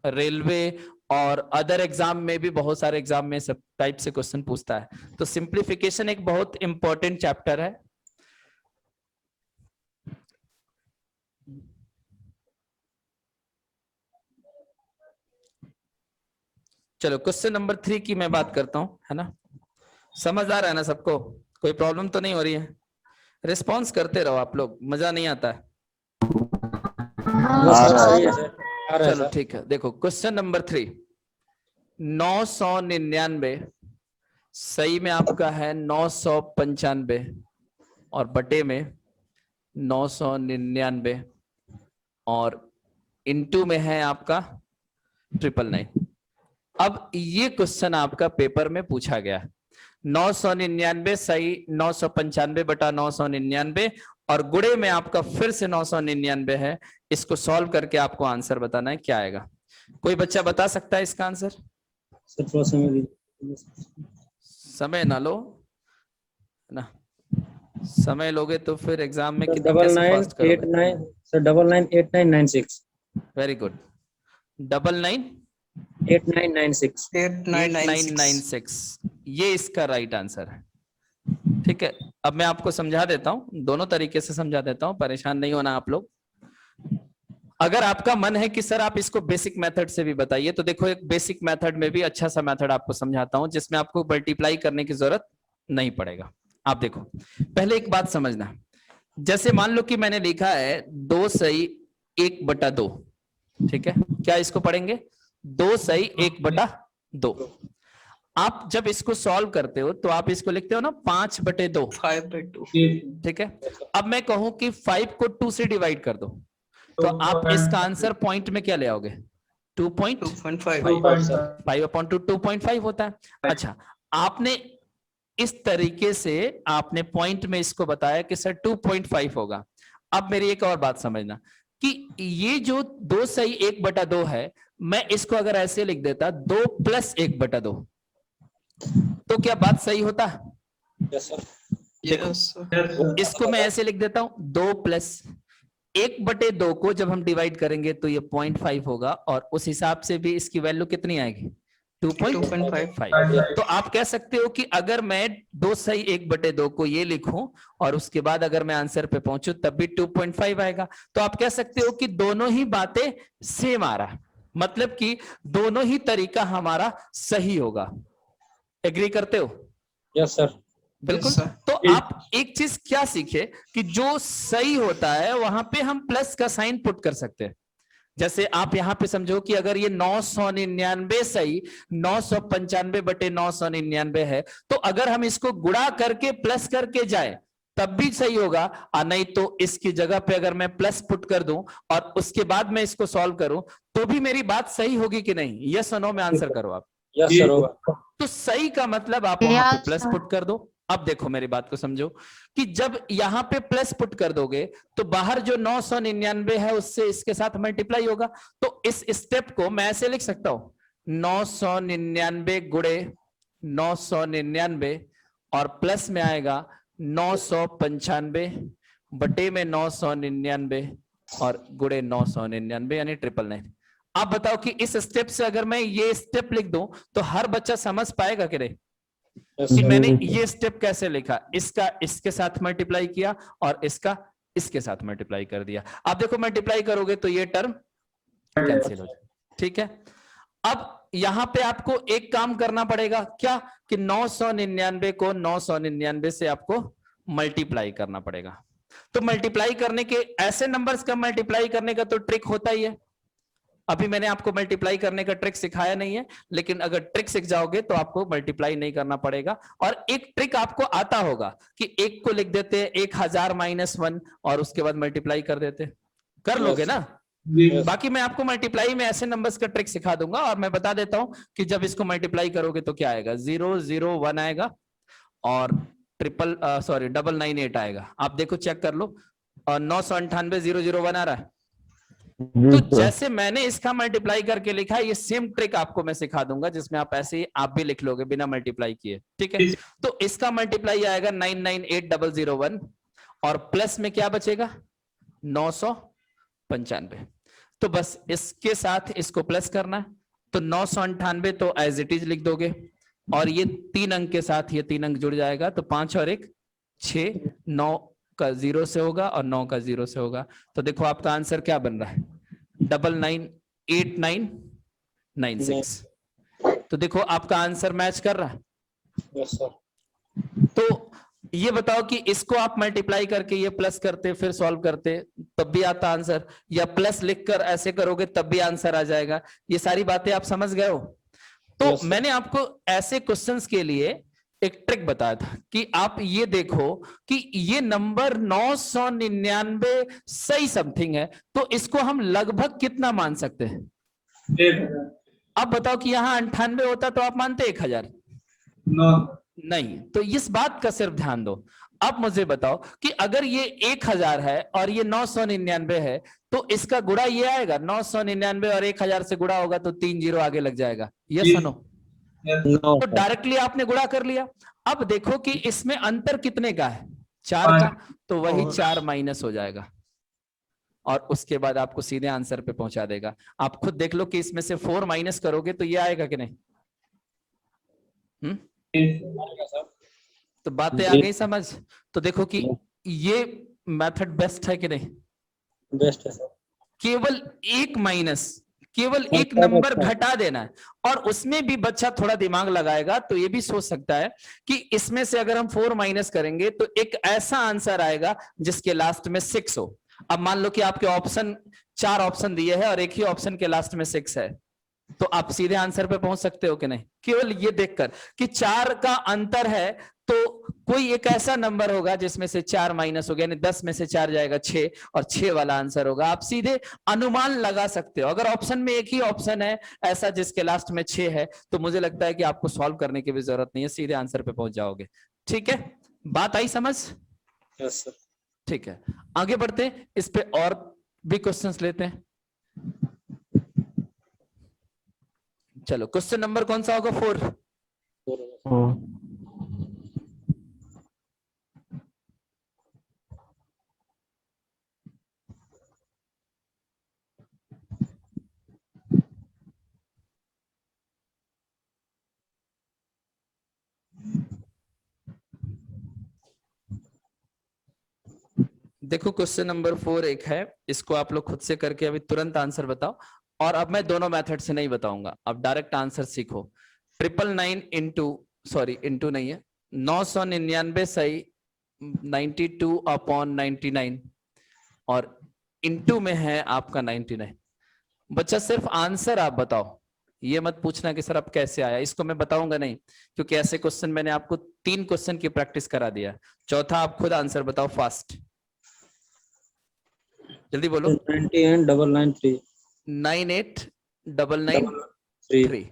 रेलवे और अदर एग्जाम में भी, बहुत सारे एग्जाम में सब टाइप से क्वेश्चन पूछता है। तो सिंप्लीफिकेशन एक बहुत इंपॉर्टेंट चैप्टर है। चलो क्वेश्चन नंबर 3 की मैं बात करता हूं, है ना। समझ आ रहा है ना सबको? कोई प्रॉब्लम तो नहीं हो रही है? रिस्पॉन्स करते रहो आप लोग, मजा नहीं आता है। वो सर सही है सर, आ रहा है चलो सर। ठीक है, देखो क्वेश्चन नंबर 3, 999 सही में आपका है 995 और बटे में 999 और इनटू में है आपका 999। अब ये क्वेश्चन आपका पेपर में पूछा गया, 999 सही 995 बटा 999 और गुणे में आपका फिर से 999 है। इसको सॉल्व करके आपको आंसर बताना है, क्या आएगा? कोई बच्चा बता सकता है इसका आंसर? सर थोड़ा समय दीजिए। समय ना लो ना, समय लोगे तो फिर एग्जाम में सर कितना कैसे पास करोगे? 9989 सर 998996 वेरी गुड, 8996 8996 ये इसका राइट आंसर है। ठीक है, अब मैं आपको समझा देता हूं, दोनों तरीके से समझा देता हूं, परेशान नहीं होना आप लोग। अगर आपका मन है कि सर आप इसको बेसिक मेथड से भी बताइए, तो देखो एक बेसिक मेथड में भी अच्छा सा मेथड आपको समझाता हूं जिसमें आपको मल्टीप्लाई करने की जरूरत नहीं पड़ेगा। आप देखो, पहले एक बात समझना, जैसे मान लो कि मैंने लिखा है 2 सही 1/2, ठीक है, क्या इसको पढ़ेंगे? 2 सही 1/2। आप जब इसको सॉल्व करते हो तो आप इसको लिखते हो ना 5/2, 5/2। ठीक है। अब मैं कहूं कि 5 को 2 से डिवाइड कर दो, तो आप इसका आंसर पॉइंट में क्या ले आओगे? 2.5। 5/2 2.5 होता है। अच्छा, आपने इस तरीके से आपने पॉइंट में इसको बताया कि सर 2.5 होगा। अब मेरी एक और बात समझना कि ये जो 2 सही 1/2 है, मैं इसको अगर ऐसे लिख देता 2 + 1/2, तो क्या बात सही होता? Yes sir. देखो, इसको मैं ऐसे लिख देता हूं 2 + 1/2 को जब हम डिवाइड करेंगे तो ये 0.5 होगा और उस हिसाब से भी इसकी वैल्यू कितनी आएगी? 2.5। तो आप कह सकते हो कि अगर मैं 2 सही 1/2 को ये लिखूं और उसके बाद अगर मैं आंसर पे पहुंचूं तब भी 2.5 आएगा। तो आप कह सकते हो कि दोनों ही बातें सेम आ रहा है, मतलब कि दोनों ही तरीका हमारा सही होगा। एग्री करते हो? Yes sir. बिल्कुल। तो आप एक चीज क्या सीखे कि जो सही होता है वहां पे हम प्लस का साइन पुट कर सकते हैं। जैसे आप यहां पे समझो कि अगर ये 999 सही 995/999 है, तो अगर हम इसको गुणा करके प्लस करके जाए तब भी सही होगा, और नहीं तो इसकी जगह पे अगर मैं प्लस पुट कर दूं और उसके बाद मैं इसको सॉल्व करूं तो भी मेरी बात सही होगी कि नहीं? यस और नो में आंसर करो आप। यस सर होगा। तो सही का मतलब आप वहां पे प्लस पुट कर दो। अब देखो मेरी बात को समझो कि जब यहां पे प्लस पुट कर दोगे तो बाहर जो 999 है उससे इसके साथ मल्टीप्लाई होगा। तो इस स्टेप को मैं ऐसे लिख सकता हूं 999 गुणे 999 और प्लस में आएगा 995 बटे में 999 और गुणे 999 यानी 999। आप बताओ कि इस स्टेप से अगर मैं ये स्टेप लिख दूं तो हर बच्चा समझ पाएगा कि नहीं कि मैंने ये स्टेप कैसे लिखा? इसका इसके साथ मल्टीप्लाई किया और इसका इसके साथ मल्टीप्लाई कर दिया। आप देखो मल्टीप्लाई करोगे तो ये टर्म कैंसिल हो जाए, ठीक है। अब यहां पे आपको एक काम करना पड़ेगा, क्या? कि 999 को 999 से आपको मल्टीप्लाई करना पड़ेगा। तो मल्टीप्लाई करने के ऐसे नंबर्स का मल्टीप्लाई करने का तो ट्रिक होता ही है। अभी मैंने आपको मल्टीप्लाई करने का ट्रिक सिखाया नहीं है, लेकिन अगर ट्रिक सीख जाओगे तो आपको मल्टीप्लाई नहीं करना पड़ेगा। और एक ट्रिक आपको आता होगा कि 1 को लिख देते 1000 - 1 और उसके बाद मल्टीप्लाई कर देते। कर लोगे ना? बाकी मैं आपको मल्टीप्लाई में ऐसे नंबर्स का ट्रिक सिखा दूंगा और मैं बता देता हूं कि जब इसको मल्टीप्लाई करोगे तो क्या आएगा? 001 आएगा और 998 आएगा। आप देखो चेक कर लो, और 998 001 आ रहा है। तो जैसे मैंने इसका मल्टीप्लाई करके लिखा है, ये सेम ट्रिक आपको मैं सिखा दूंगा जिसमें आप ऐसे ही आप भी लिख लोगे बिना मल्टीप्लाई किए, ठीक है। तो इसका मल्टीप्लाई आएगा 998001 और प्लस में क्या बचेगा? 995। तो बस इसके साथ इसको प्लस करना है, तो 998 तो एज इट इज लिख दोगे और ये 3 अंक के साथ ये 3 अंक जुड़ जाएगा, तो 5 और 1 6, 9 का 0 से होगा और 9 का 0 से होगा। तो देखो आपका आंसर क्या बन रहा है? 998996। तो देखो आपका आंसर मैच कर रहा है। Yes sir. तो ये बताओ कि इसको आप मल्टीप्लाई करके ये प्लस करते फिर सॉल्व करते तब भी आता आंसर, या प्लस लिखकर ऐसे करोगे तब भी आंसर आ जाएगा। ये सारी बातें आप समझ गए हो? तो मैंने आपको ऐसे क्वेश्चंस के लिए एक ट्रिक बताया था कि आप ये देखो कि ये नंबर 999 सही समथिंग है, तो इसको हम लगभग कितना मान सकते हैं? 1000। अब बताओ कि यहाँ 98 होता तो आप मानते 1000? नहीं। तो इस बात का सिर्फ ध्यान दो। अब मुझे बताओ कि अगर ये 1000 है और ये 999 है, तो इसका गुणा ये आएगा। 999 और 1000 से गुणा होगा तो 3 जीरो आगे लग जाएगा। यस सुनो, तो डायरेक्टली आपने गुणा कर लिया। अब देखो कि इसमें अंतर कितने का है? 4 का, तो वही 4 माइनस हो जाएगा और उसके बाद आपको सीधे आंसर पे पहुंचा देगा। आप खुद देख लो कि इसमें से 4 माइनस करोगे तो ये आएगा कि नहीं? तो बातें आ गई समझ? तो देखो कि ये मेथड बेस्ट है कि नहीं? बेस्ट है सर। केवल एक माइनस, केवल एक नंबर घटा देना है, और उसमें भी बच्चा थोड़ा दिमाग लगाएगा तो ये भी सोच सकता है कि इसमें से अगर हम 4 माइनस करेंगे तो एक ऐसा आंसर आएगा जिसके लास्ट में 6 हो। अब मान लो कि आपके ऑप्शन 4 ऑप्शन दिए हैं और एक ही ऑप्शन के लास्ट में 6 है, तो आप सीधे आंसर पे पहुंच सकते हो कि नहीं? केवल ये देखकर कि 4 का अंतर है तो कोई एक ऐसा नंबर होगा जिसमें से 4 माइनस हो गया, यानी 10 में से 4 जाएगा 6 और 6 वाला आंसर होगा। आप सीधे अनुमान लगा सकते हो। अगर ऑप्शन में एक ही ऑप्शन है ऐसा जिसके लास्ट में 6 है, तो मुझे लगता है कि आपको सॉल्व करने की भी जरूरत नहीं है, सीधे आंसर पे पहुंच जाओगे। ठीक है, बात आई समझ? Yes sir. ठीक है, आगे बढ़ते हैं, इस पे और भी क्वेश्चंस लेते हैं। चलो, क्वेश्चन नंबर कौन सा होगा? 4। देखो, क्वेश्चन नंबर 4 एक है, इसको आप लोग खुद से करके अभी तुरंत आंसर बताओ। और अब मैं दोनों मेथड से नहीं बताऊंगा, अब डायरेक्ट आंसर सीखो। 999 इंटू, सॉरी इंटू नहीं है, 999 सही 92/99 और इंटू में है आपका 99। बच्चा सिर्फ आंसर आप बताओ, ये मत पूछना कि सर अब कैसे आया, इसको मैं बताऊंगा नहीं, क्योंकि ऐसे क्वेश्चन मैंने आपको 3 क्वेश्चन की प्रैक्टिस करा दिया। चौथा आप खुद आंसर बताओ फास्ट, जल्दी बोलो। 98,993 98,993।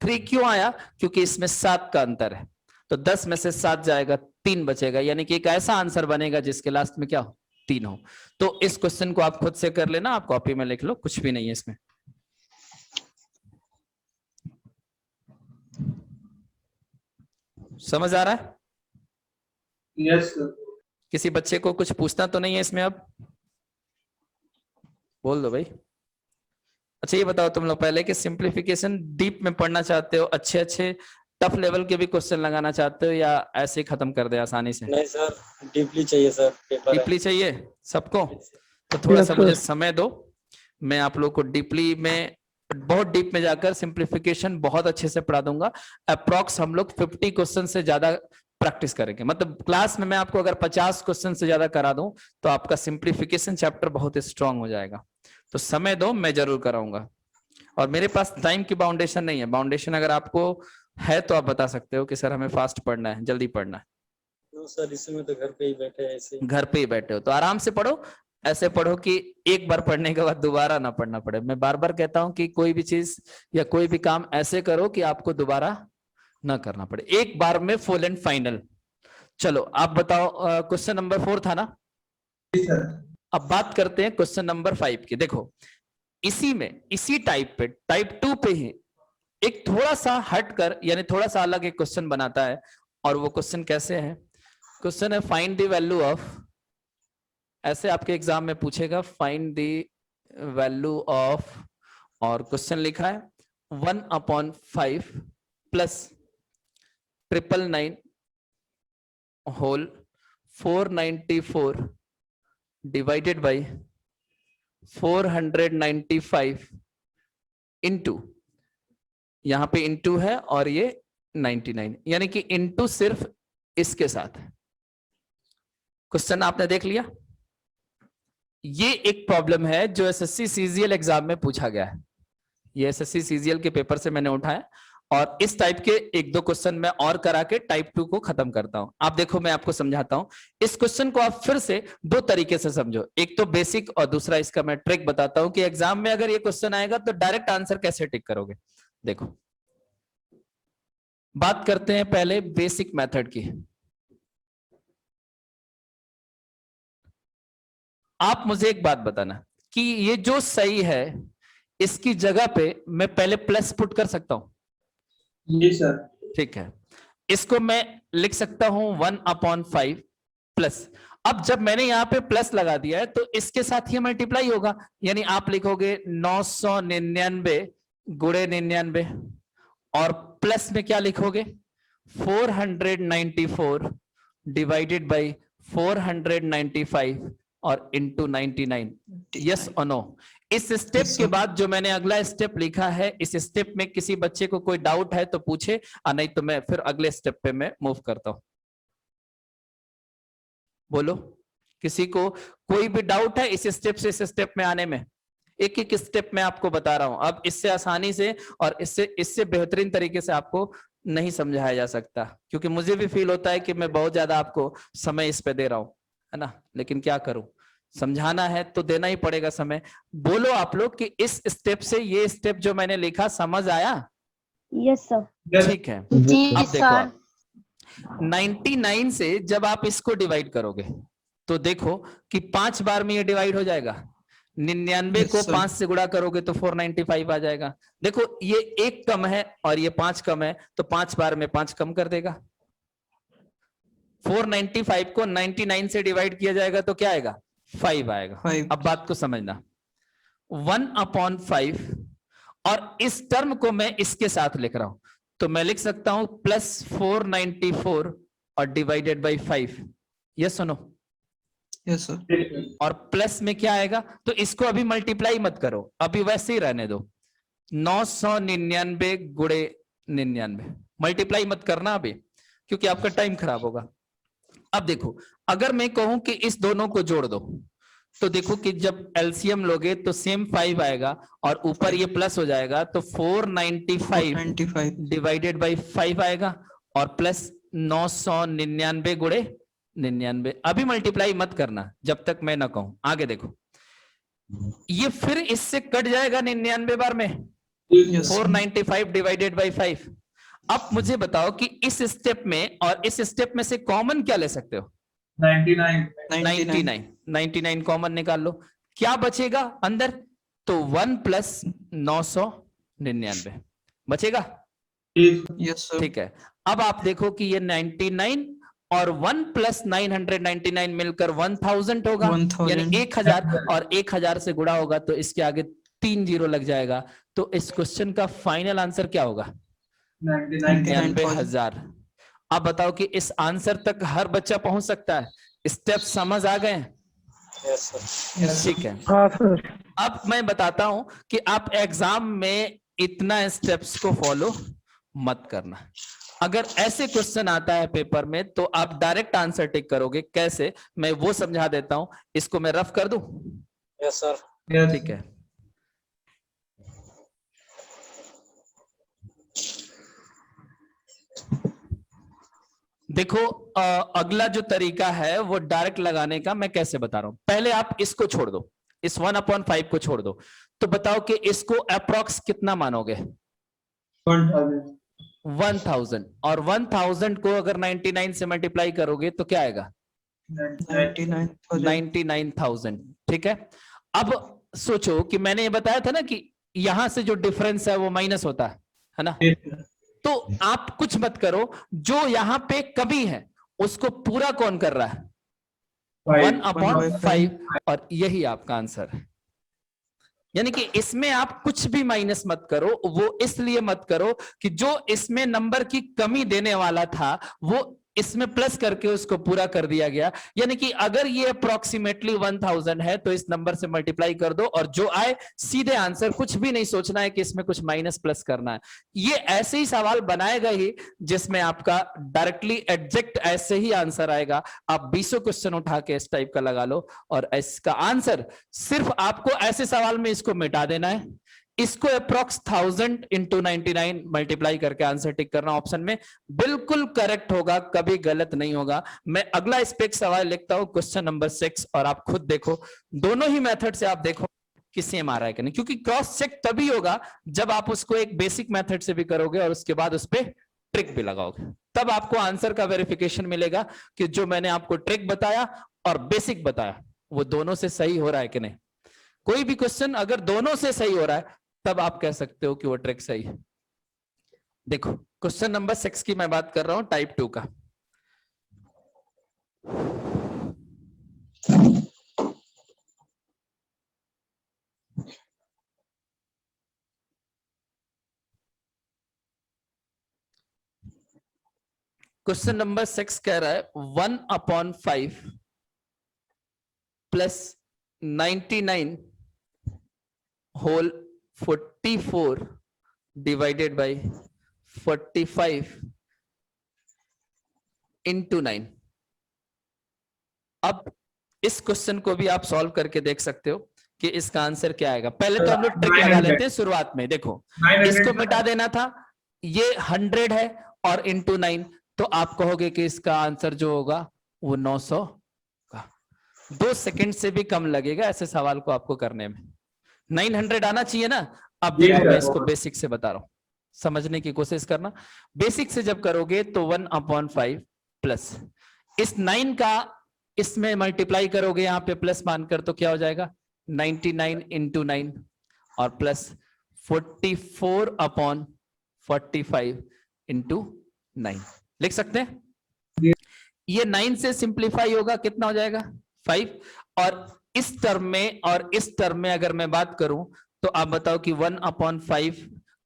3 क्यों आया? क्योंकि इसमें 7 का अंतर है, तो 10 में से 7 जाएगा, 3 बचेगा, यानी कि एक ऐसा आंसर बनेगा जिसके लास्ट में क्या हो? 3 हो। तो इस क्वेश्चन को आप खुद से कर लेना, आप कॉपी में लिख लो, कुछ भी नहीं है इसमें। समझ आ रहा है? Yes sir. किसी बच्चे को कुछ पूछना तो नहीं है इसमें? अब बोल दो भाई। अच्छा ये बताओ तुम लोग पहले कि सिंप्लीफिकेशन डीप में पढ़ना चाहते हो, अच्छे अच्छे टफ लेवल के भी क्वेश्चन लगाना चाहते हो, या ऐसे ही खत्म कर दे आसानी से? नहीं सर, डीपली चाहिए सर, पेपर डीपली चाहिए सबको? तो थोड़ा सा मुझे समय दो, मैं आप लोग को डीपली में, बहुत डीप में जाकर सिंप्लीफिकेशन बहुत अच्छे से पढ़ा दूंगा। अप्रॉक्स हम लोग 50 क्वेश्चन से ज्यादा प्रैक्टिस करेंगे, मतलब क्लास में मैं आपको अगर 50 क्वेश्चन से ज्यादा करा दूं तो आपका सिंप्लीफिकेशन चैप्टर बहुत स्ट्रांग हो जाएगा। तो समय दो, मैं जरूर कराऊंगा। और मेरे पास टाइम की बाउंडेशन नहीं है, बाउंडेशन अगर आपको है तो आप बता सकते हो कि सर हमें फास्ट पढ़ना है, जल्दी पढ़ना है। नो सर, इस समय तो घर पे ही बैठे हैं, ऐसे घर पे ही बैठे हो तो आराम से पढ़ो, ऐसे पढ़ो कि एक बार पढ़ने के बाद दोबारा ना पढ़ना पड़े। मैं बार बार कहता हूं कि कोई भी चीज या कोई भी काम ऐसे करो कि आपको दोबारा ना करना पड़े, एक बार में फुल एंड फाइनल। चलो आप बताओ, क्वेश्चन नंबर 4 था ना? अब बात करते हैं क्वेश्चन नंबर 5 की। देखो इसी में, इसी टाइप पे, टाइप 2 पे ही एक थोड़ा सा हटकर, यानी थोड़ा सा अलग एक क्वेश्चन बनाता है। और वो क्वेश्चन कैसे है? क्वेश्चन है फाइंड द वैल्यू ऑफ, ऐसे आपके एग्जाम में पूछेगा, फाइंड द वैल्यू ऑफ, और क्वेश्चन लिखा है 1/5 plus 999 whole 494 divided by 495 into, यहां पे इंटू है और ये 99, यानी कि इंटू सिर्फ इसके साथ है, क्वेश्चन आपने देख लिया। ये एक प्रॉब्लम है जो एसएससी सीजीएल एग्जाम में पूछा गया है। ये एसएससी सीजीएल के पेपर से मैंने उठाया और इस टाइप के एक दो क्वेश्चन मैं और करा के टाइप 2 को खत्म करता हूं। आप देखो मैं आपको समझाता हूं। इस क्वेश्चन को आप फिर से दो तरीके से समझो, एक तो बेसिक और दूसरा इसका मैं ट्रिक बताता हूं कि एग्जाम में अगर ये क्वेश्चन आएगा तो डायरेक्ट आंसर कैसे टिक करोगे। देखो, बात करते हैं पहले बेसिक मेथड की। आप मुझे एक बात बताना कि ये जो सही है इसकी जगह पे मैं पहले प्लस पुट कर सकता हूं? जी सर। ठीक है, इसको मैं लिख सकता हूं 1/5 प्लस। अब जब मैंने यहां पे प्लस लगा दिया है तो इसके साथ ही मल्टीप्लाई होगा, यानी आप लिखोगे 999 गुणे 99 और प्लस में क्या लिखोगे 494 डिवाइडेड बाई 495 और इंटू 99। यस और नो? इस स्टेप के बाद जो मैंने अगला स्टेप लिखा है, इस स्टेप में किसी बच्चे को कोई डाउट है तो पूछे, और नहीं तो मैं फिर अगले स्टेप पे मैं मूव करता हूं। बोलो, किसी को कोई भी डाउट है इस स्टेप से इस स्टेप में आने में? एक एक स्टेप में आपको बता रहा हूं। अब इससे आसानी से और इससे बेहतरीन तरीके से आपको नहीं समझाया जा सकता, क्योंकि मुझे भी फील होता है कि मैं बहुत ज्यादा आपको समय इस पे दे रहा हूं, है ना, लेकिन क्या करूं, समझाना है तो देना ही पड़ेगा समय। बोलो आप लोग कि इस स्टेप से ये स्टेप जो मैंने लिखा समझ आया? Yes sir. ठीक है, जी अब देखो सर। आप 99 से जब आप इसको डिवाइड करोगे तो देखो कि 5 बार में ये डिवाइड हो जाएगा। 99 को 5 से गुणा करोगे तो 495 आ जाएगा। देखो ये 1 कम है और ये 5 कम है, तो 5 बार में 5 कम कर देगा। 495 को 99 से डिवाइड किया जाएगा तो क्या आएगा 5 आएगा। 5। अब बात को समझना, 1/5 और इस टर्म को मैं इसके साथ लिख रहा हूं तो मैं लिख सकता हूं प्लस 494 और डिवाइडेड बाई 5। यस सुनो? Yes sir. और प्लस में क्या आएगा, तो इसको अभी मल्टीप्लाई मत करो, अभी वैसे ही रहने दो। 999 गुणे 99, मल्टीप्लाई मत करना अभी, क्योंकि आपका टाइम खराब होगा। अब देखो, अगर मैं कहूं कि इस दोनों को जोड़ दो तो देखो कि जब एलसीएम लोगे तो सेम 5 आएगा और ऊपर ये प्लस हो जाएगा तो 495 डिवाइडेड बाई 5 आएगा और प्लस 999 गुणे 99। अभी मल्टीप्लाई मत करना जब तक मैं ना कहूं। आगे देखो, ये फिर इससे कट जाएगा 99 बार में, 495 डिवाइडेड बाई 5। अब मुझे बताओ कि इस स्टेप में और इस स्टेप में से कॉमन क्या ले सकते हो? 99 कॉमन निकाल लो, क्या बचेगा अंदर? तो 1 प्लस 999 बचेगा। Yes sir. ठीक है, अब आप देखो कि ये 99 और 1 प्लस 999 मिलकर 1000 होगा, 1000 यानी 1000 और 1000 से गुणा होगा तो इसके आगे 3 जीरो लग जाएगा। तो इस क्वेश्चन का फाइनल आंसर क्या होगा? 99,000। अब बताओ कि इस आंसर तक हर बच्चा पहुंच सकता है? स्टेप समझ आ गए? ठीक है। हाँ सर। अब मैं बताता हूं कि आप एग्जाम में इतना स्टेप्स को फॉलो मत करना। अगर ऐसे क्वेश्चन आता है पेपर में तो आप डायरेक्ट आंसर टिक करोगे। कैसे, मैं वो समझा देता हूं। इसको मैं रफ कर दूं? Yes sir. ठीक है, देखो अगला जो तरीका है वो डायरेक्ट लगाने का, मैं कैसे बता रहा हूं। पहले आप इसको छोड़ दो, इस 1/5 को छोड़ दो, तो बताओ कि इसको अप्रॉक्स कितना मानोगे? 1000। और 1000 को अगर 99 से मल्टीप्लाई करोगे तो क्या आएगा? 99,000। ठीक है, अब सोचो कि मैंने ये बताया था ना कि यहां से जो डिफरेंस है वो माइनस होता है ना? तो आप कुछ मत करो, जो यहां पे कमी है उसको पूरा कौन कर रहा है? 1/5, और यही आपका आंसर है। यानी कि इसमें आप कुछ भी माइनस मत करो। वो इसलिए मत करो कि जो इसमें नंबर की कमी देने वाला था वो इसमें प्लस करके उसको पूरा कर दिया गया। यानी कि अगर ये अप्रोक्सीमेटली 1000 है तो इस नंबर से मल्टीप्लाई कर दो और जो आए सीधे आंसर, कुछ भी नहीं सोचना है कि इसमें कुछ माइनस प्लस करना है। ये ऐसे ही सवाल बनाएगा ही जिसमें आपका डायरेक्टली एग्जैक्ट ऐसे ही आंसर आएगा। आप 20 क्वेश्चन उठा के इस टाइप का लगा लो और इसका आंसर सिर्फ आपको ऐसे सवाल में इसको मिटा देना है, इसको अप्रोक्स 1000 इंटू 99 मल्टीप्लाई करके आंसर टिक करना ऑप्शन में, बिल्कुल करेक्ट होगा, कभी गलत नहीं होगा। मैं अगला इस पे एक सवाल लिखता हूं, क्वेश्चन नंबर 6, और आप खुद देखो, दोनों ही मेथड से आप देखो कि सेम आ रहा है कि नहीं, क्योंकि क्रॉस चेक तभी होगा जब आप उसको एक बेसिक मेथड से भी करोगे और उसके बाद उस पर ट्रिक भी लगाओगे, तब आपको आंसर का वेरिफिकेशन मिलेगा कि जो मैंने आपको ट्रिक बताया और बेसिक बताया वो दोनों से सही हो रहा है कि नहीं। कोई भी क्वेश्चन अगर दोनों से सही हो रहा है तब आप कह सकते हो कि वो ट्रिक सही है। देखो क्वेश्चन नंबर 6 की मैं बात कर रहा हूं, टाइप 2 का। क्वेश्चन नंबर 6 कह रहा है 1/5 plus 99 whole 44 divided by 45 into 9। अब इस क्वेश्चन को भी आप सॉल्व करके देख सकते हो कि इसका आंसर क्या आएगा। पहले तो हम लोग ट्रिक लगा लेते हैं शुरुआत में। देखो इसको मिटा देना था, ये 100 है और इंटू 9, तो आप कहोगे कि इसका आंसर जो होगा वो 900 का। 2 सेकंड से भी कम लगेगा ऐसे सवाल को आपको करने में। 900 आना चाहिए ना। अब देखो मैं इसको बेसिक से बता रहा हूं, समझने की कोशिश करना। बेसिक से जब करोगे तो 1/5 प्लस इस 9 का इसमें मल्टीप्लाई करोगे यहां पे प्लस मानकर, तो क्या हो जाएगा 99 इंटू 9 और प्लस 44/45 इंटू 9 लिख सकते हैं। ये 9 से सिंप्लीफाई होगा, कितना हो जाएगा 5, और इस टर्म में और इस टर्म में अगर मैं बात करूं तो आप बताओ कि 1/5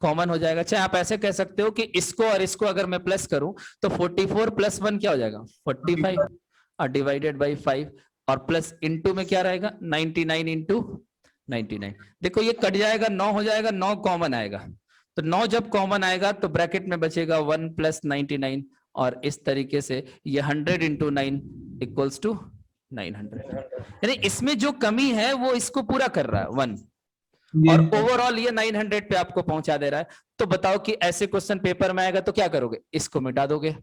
कॉमन हो जाएगा। चाहे आप ऐसे कह सकते हो कि इसको और इसको अगर मैं प्लस करूं तो 44 प्लस 1 क्या हो जाएगा 45 और डिवाइडेड बाई 5 और प्लस इंटू में क्या रहेगा 99 इंटू 99। देखो ये कट जाएगा, 9 हो जाएगा, 9 कॉमन आएगा, तो 9 जब कॉमन आएगा तो ब्रैकेट में बचेगा 1 प्लस 99 और इस तरीके से ये 100 इंटू 9 इक्वल्स टू 900। यानी इसमें जो कमी है वो इसको पूरा कर रहा है 1, और ओवरऑल ये 900 पे आपको पहुंचा दे रहा है। तो बताओ कि ऐसे क्वेश्चन पेपर में आएगा तो क्या करोगे, इसको मिटा दोगे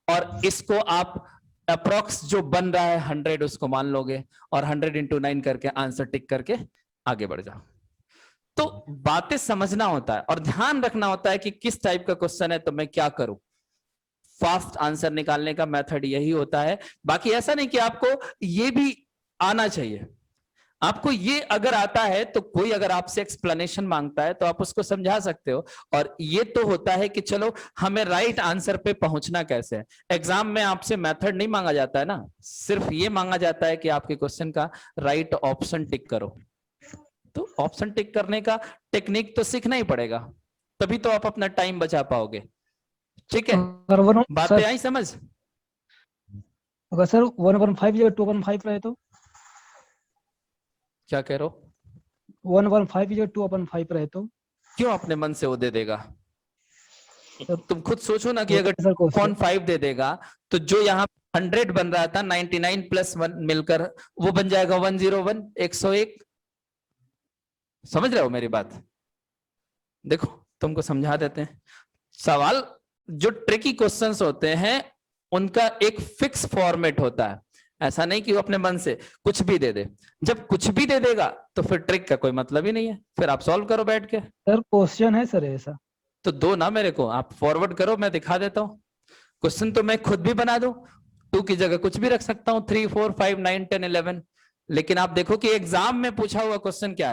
और इसको आप अप्रोक्स जो बन रहा है 100 उसको मान लोगे और 100 इंटू 9 करके आंसर टिक करके आगे बढ़ जाओ। तो बातें समझना होता है और ध्यान रखना होता है कि किस टाइप का क्वेश्चन है तो मैं क्या करूं। फास्ट आंसर निकालने का मेथड यही होता है। बाकी ऐसा नहीं कि आपको ये भी आना चाहिए, आपको ये अगर आता है तो कोई अगर आपसे एक्सप्लेनेशन मांगता है तो आप उसको समझा सकते हो। और ये तो होता है कि चलो हमें राइट आंसर पे पहुंचना कैसे है। एग्जाम में आपसे मेथड नहीं मांगा जाता है ना, सिर्फ ये मांगा जाता है कि आपके क्वेश्चन का राइट ऑप्शन टिक करो। तो ऑप्शन टिक करने का टेक्निक तो सीखना ही पड़ेगा, तभी तो आप अपना टाइम बचा पाओगे। ठीक है, बातें आई समझ। अगर सर 1/5 जगह 2/5 रहे तो क्या कह रहे हो, 1/5 जगह 2/5 रहे तो क्यों अपने मन से वो दे देगा। तुम खुद सोचो ना कि अगर कौन 5 दे देगा तो जो यहाँ 100 बन रहा था 99 प्लस 1 मिलकर वो बन जाएगा 101, 101। समझ रहे हो मेरी बात। देखो तुमको समझा देते हैं। सवाल जो ट्रिकी क्वेश्चंस होते हैं उनका एक फिक्स फॉर्मेट होता है, ऐसा नहीं कि वो अपने मन से कुछ भी दे दे। जब कुछ भी दे देगा तो फिर ट्रिक का कोई मतलब ही नहीं है, फिर आप सॉल्व करो बैठ के। सर क्वेश्चन है सर ऐसा तो दो ना मेरे को, आप फॉरवर्ड करो मैं दिखा देता हूँ। क्वेश्चन तो मैं खुद भी बना दूं, 2 की जगह कुछ भी रख सकता हूँ, 3 4 5 9 10 11। लेकिन आप देखो कि एग्जाम में पूछा हुआ क्वेश्चन क्या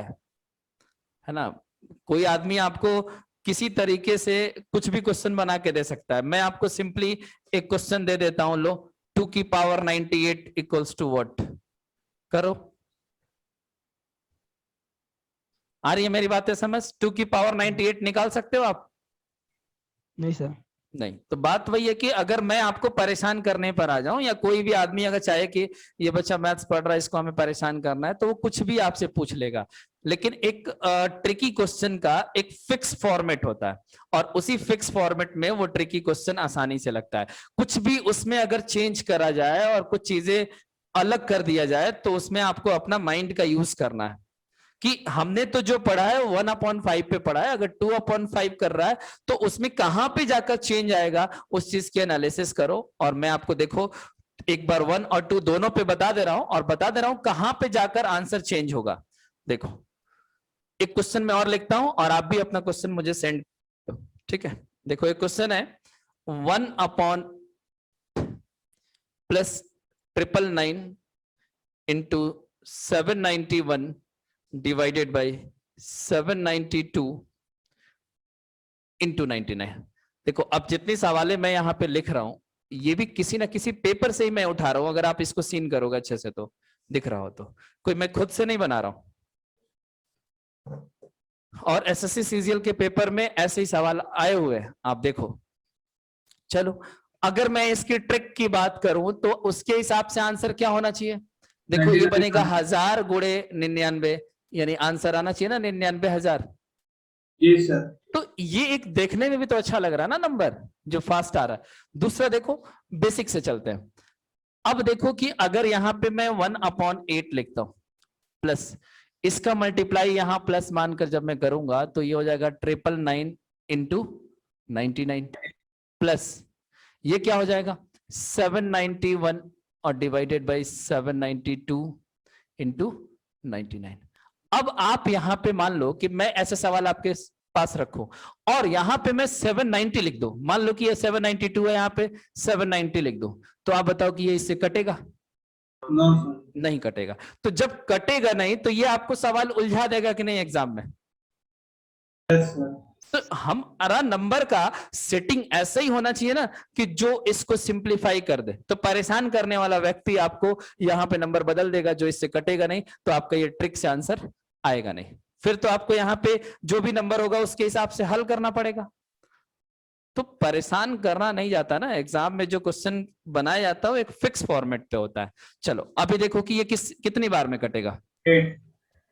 है ना। कोई आदमी आपको किसी तरीके से कुछ भी क्वेश्चन बना के दे सकता है। मैं आपको सिंपली एक क्वेश्चन दे देता हूं, लो 2 की पावर 98 इक्वल्स टू व्हाट। करो, आ रही है मेरी बातें समझ। 2 की पावर 98 निकाल सकते हो आप? नहीं सर। नहीं। तो बात वही है कि अगर मैं आपको परेशान करने पर आ जाऊं, या कोई भी आदमी अगर चाहे कि ये बच्चा मैथ्स पढ़ रहा है, इसको हमें परेशान करना है, तो वो कुछ भी आपसे पूछ लेगा। लेकिन एक ट्रिकी क्वेश्चन का एक फिक्स फॉर्मेट होता है, और उसी फिक्स फॉर्मेट में वो ट्रिकी क्वेश्चन आसानी से लगता है। कुछ भी उसमें अगर चेंज करा जाए और कुछ चीजें अलग कर दिया जाए, तो उसमें आपको अपना माइंड का यूज करना है कि हमने तो जो पढ़ा है 1/5 पे पढ़ा है, अगर 2/5 कर रहा है तो उसमें कहां पे जाकर चेंज आएगा, उस चीज की एनालिसिस करो। और मैं आपको देखो एक बार 1 और 2 दोनों पे बता दे रहा हूं, और बता दे रहा हूं कहां पे जाकर आंसर चेंज होगा। देखो एक क्वेश्चन मैं और लिखता हूं, और आप भी अपना क्वेश्चन मुझे सेंड करो, ठीक है। देखो एक क्वेश्चन है 1/+999 इंटू 791 डिवाइडेड बाय 792 इंटू 99। देखो अब जितनी सवालें मैं यहां पे लिख रहा हूं, ये भी किसी ना किसी पेपर से ही मैं उठा रहा हूं। अगर आप इसको सीन करोगे अच्छे से तो दिख रहा हो, तो कोई मैं खुद से नहीं बना रहा हूं। और एसएससी सीजीएल के पेपर में ऐसे ही सवाल आए हुए हैं, आप देखो। चलो अगर मैं इसकी ट्रिक की बात करूं तो उसके हिसाब से आंसर क्या होना चाहिए। देखो ये बनेगा 1000 गुणे 99, यानी आंसर आना चाहिए ना 99,000। जी सर। तो ये एक देखने में भी तो अच्छा लग रहा है ना नंबर, जो फास्ट आ रहा है। दूसरा देखो बेसिक से चलते हैं। अब देखो कि अगर यहां पे मैं 1/8 लिखता हूं, प्लस इसका मल्टीप्लाई यहां प्लस मानकर जब मैं करूंगा तो ये हो जाएगा 999 इंटू 99, प्लस ये क्या हो जाएगा 791 और डिवाइडेड बाय 792 इंटू 99। अब आप यहां पे मान लो कि मैं ऐसा सवाल आपके पास रखूं और यहां पे मैं 790 लिख दूं, मान लो कि ये 792 है, यहां पे 790 लिख दूं, तो आप बताओ कि ये इससे कटेगा? नहीं कटेगा। तो जब कटेगा नहीं तो ये आपको सवाल उलझा देगा कि नहीं एग्जाम में। तो हमारा नंबर का सेटिंग ऐसा ही होना चाहिए ना कि जो इसको सिंप्लीफाई कर दे। तो परेशान करने वाला व्यक्ति आपको यहां पे नंबर बदल देगा, जो इससे कटेगा नहीं, तो आपका ये ट्रिक से आंसर आएगा नहीं। फिर तो आपको यहां पे जो भी नंबर होगा उसके हिसाब से हल करना पड़ेगा। तो परेशान करना नहीं जाता ना, एग्जाम में जो क्वेश्चन बनाया जाता है वो एक फिक्स फॉर्मेट पे होता है। चलो अभी देखो कि ये कितनी बार में कटेगा?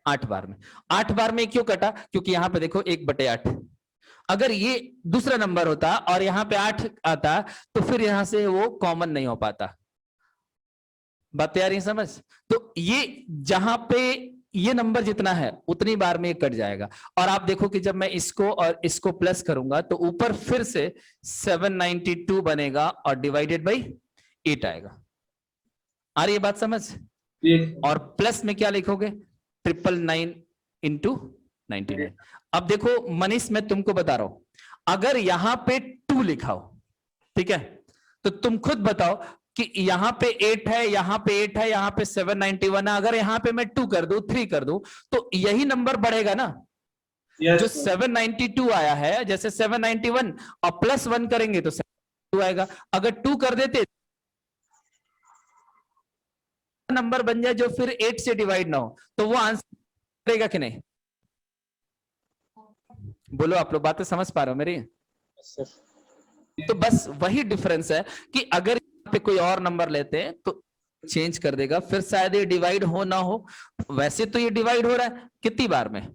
8 बार में। 8 बार में क्यों कटा? क्योंकि यहां पे देखो 1/8। अगर ये दूसरा नंबर होता और यहां पे 8 आता तो फिर यहां से वो कॉमन नहीं हो पाता। बात आ रही है समझ? तो ये जहां पे ये नंबर जितना है उतनी बार में ये कट जाएगा। और आप देखो कि जब मैं इसको और इसको प्लस करूंगा तो ऊपर फिर से 792 बनेगा और डिवाइडेड बाई 8 आएगा। आ रही है बात समझ? और प्लस में क्या लिखोगे? 999 इंटू 99। अब देखो मनीष, मैं तुमको बता रहा हूं, अगर यहां पे 2 लिखा हो, ठीक है, तो तुम खुद बताओ कि यहां पे 8 है, यहां पे 8 है, यहां पे 791 है। अगर यहां पे मैं 2 कर दूं, 3 कर दूं, तो यही नंबर बढ़ेगा ना। जो 792 आया है, जैसे 791 और प्लस 1 करेंगे तो 792 आएगा। अगर 2 कर देते नंबर बन जाए जो फिर 8 से डिवाइड ना हो, तो वो आंसर करेगा कि नहीं? बोलो, आप लोग बातें समझ पा रहे हो मेरी? तो बस वही डिफरेंस है कि अगर यहाँ पे कोई और नंबर लेते हैं तो चेंज कर देगा, फिर शायद ये डिवाइड हो ना हो। वैसे तो ये डिवाइड हो रहा है कितनी बार में?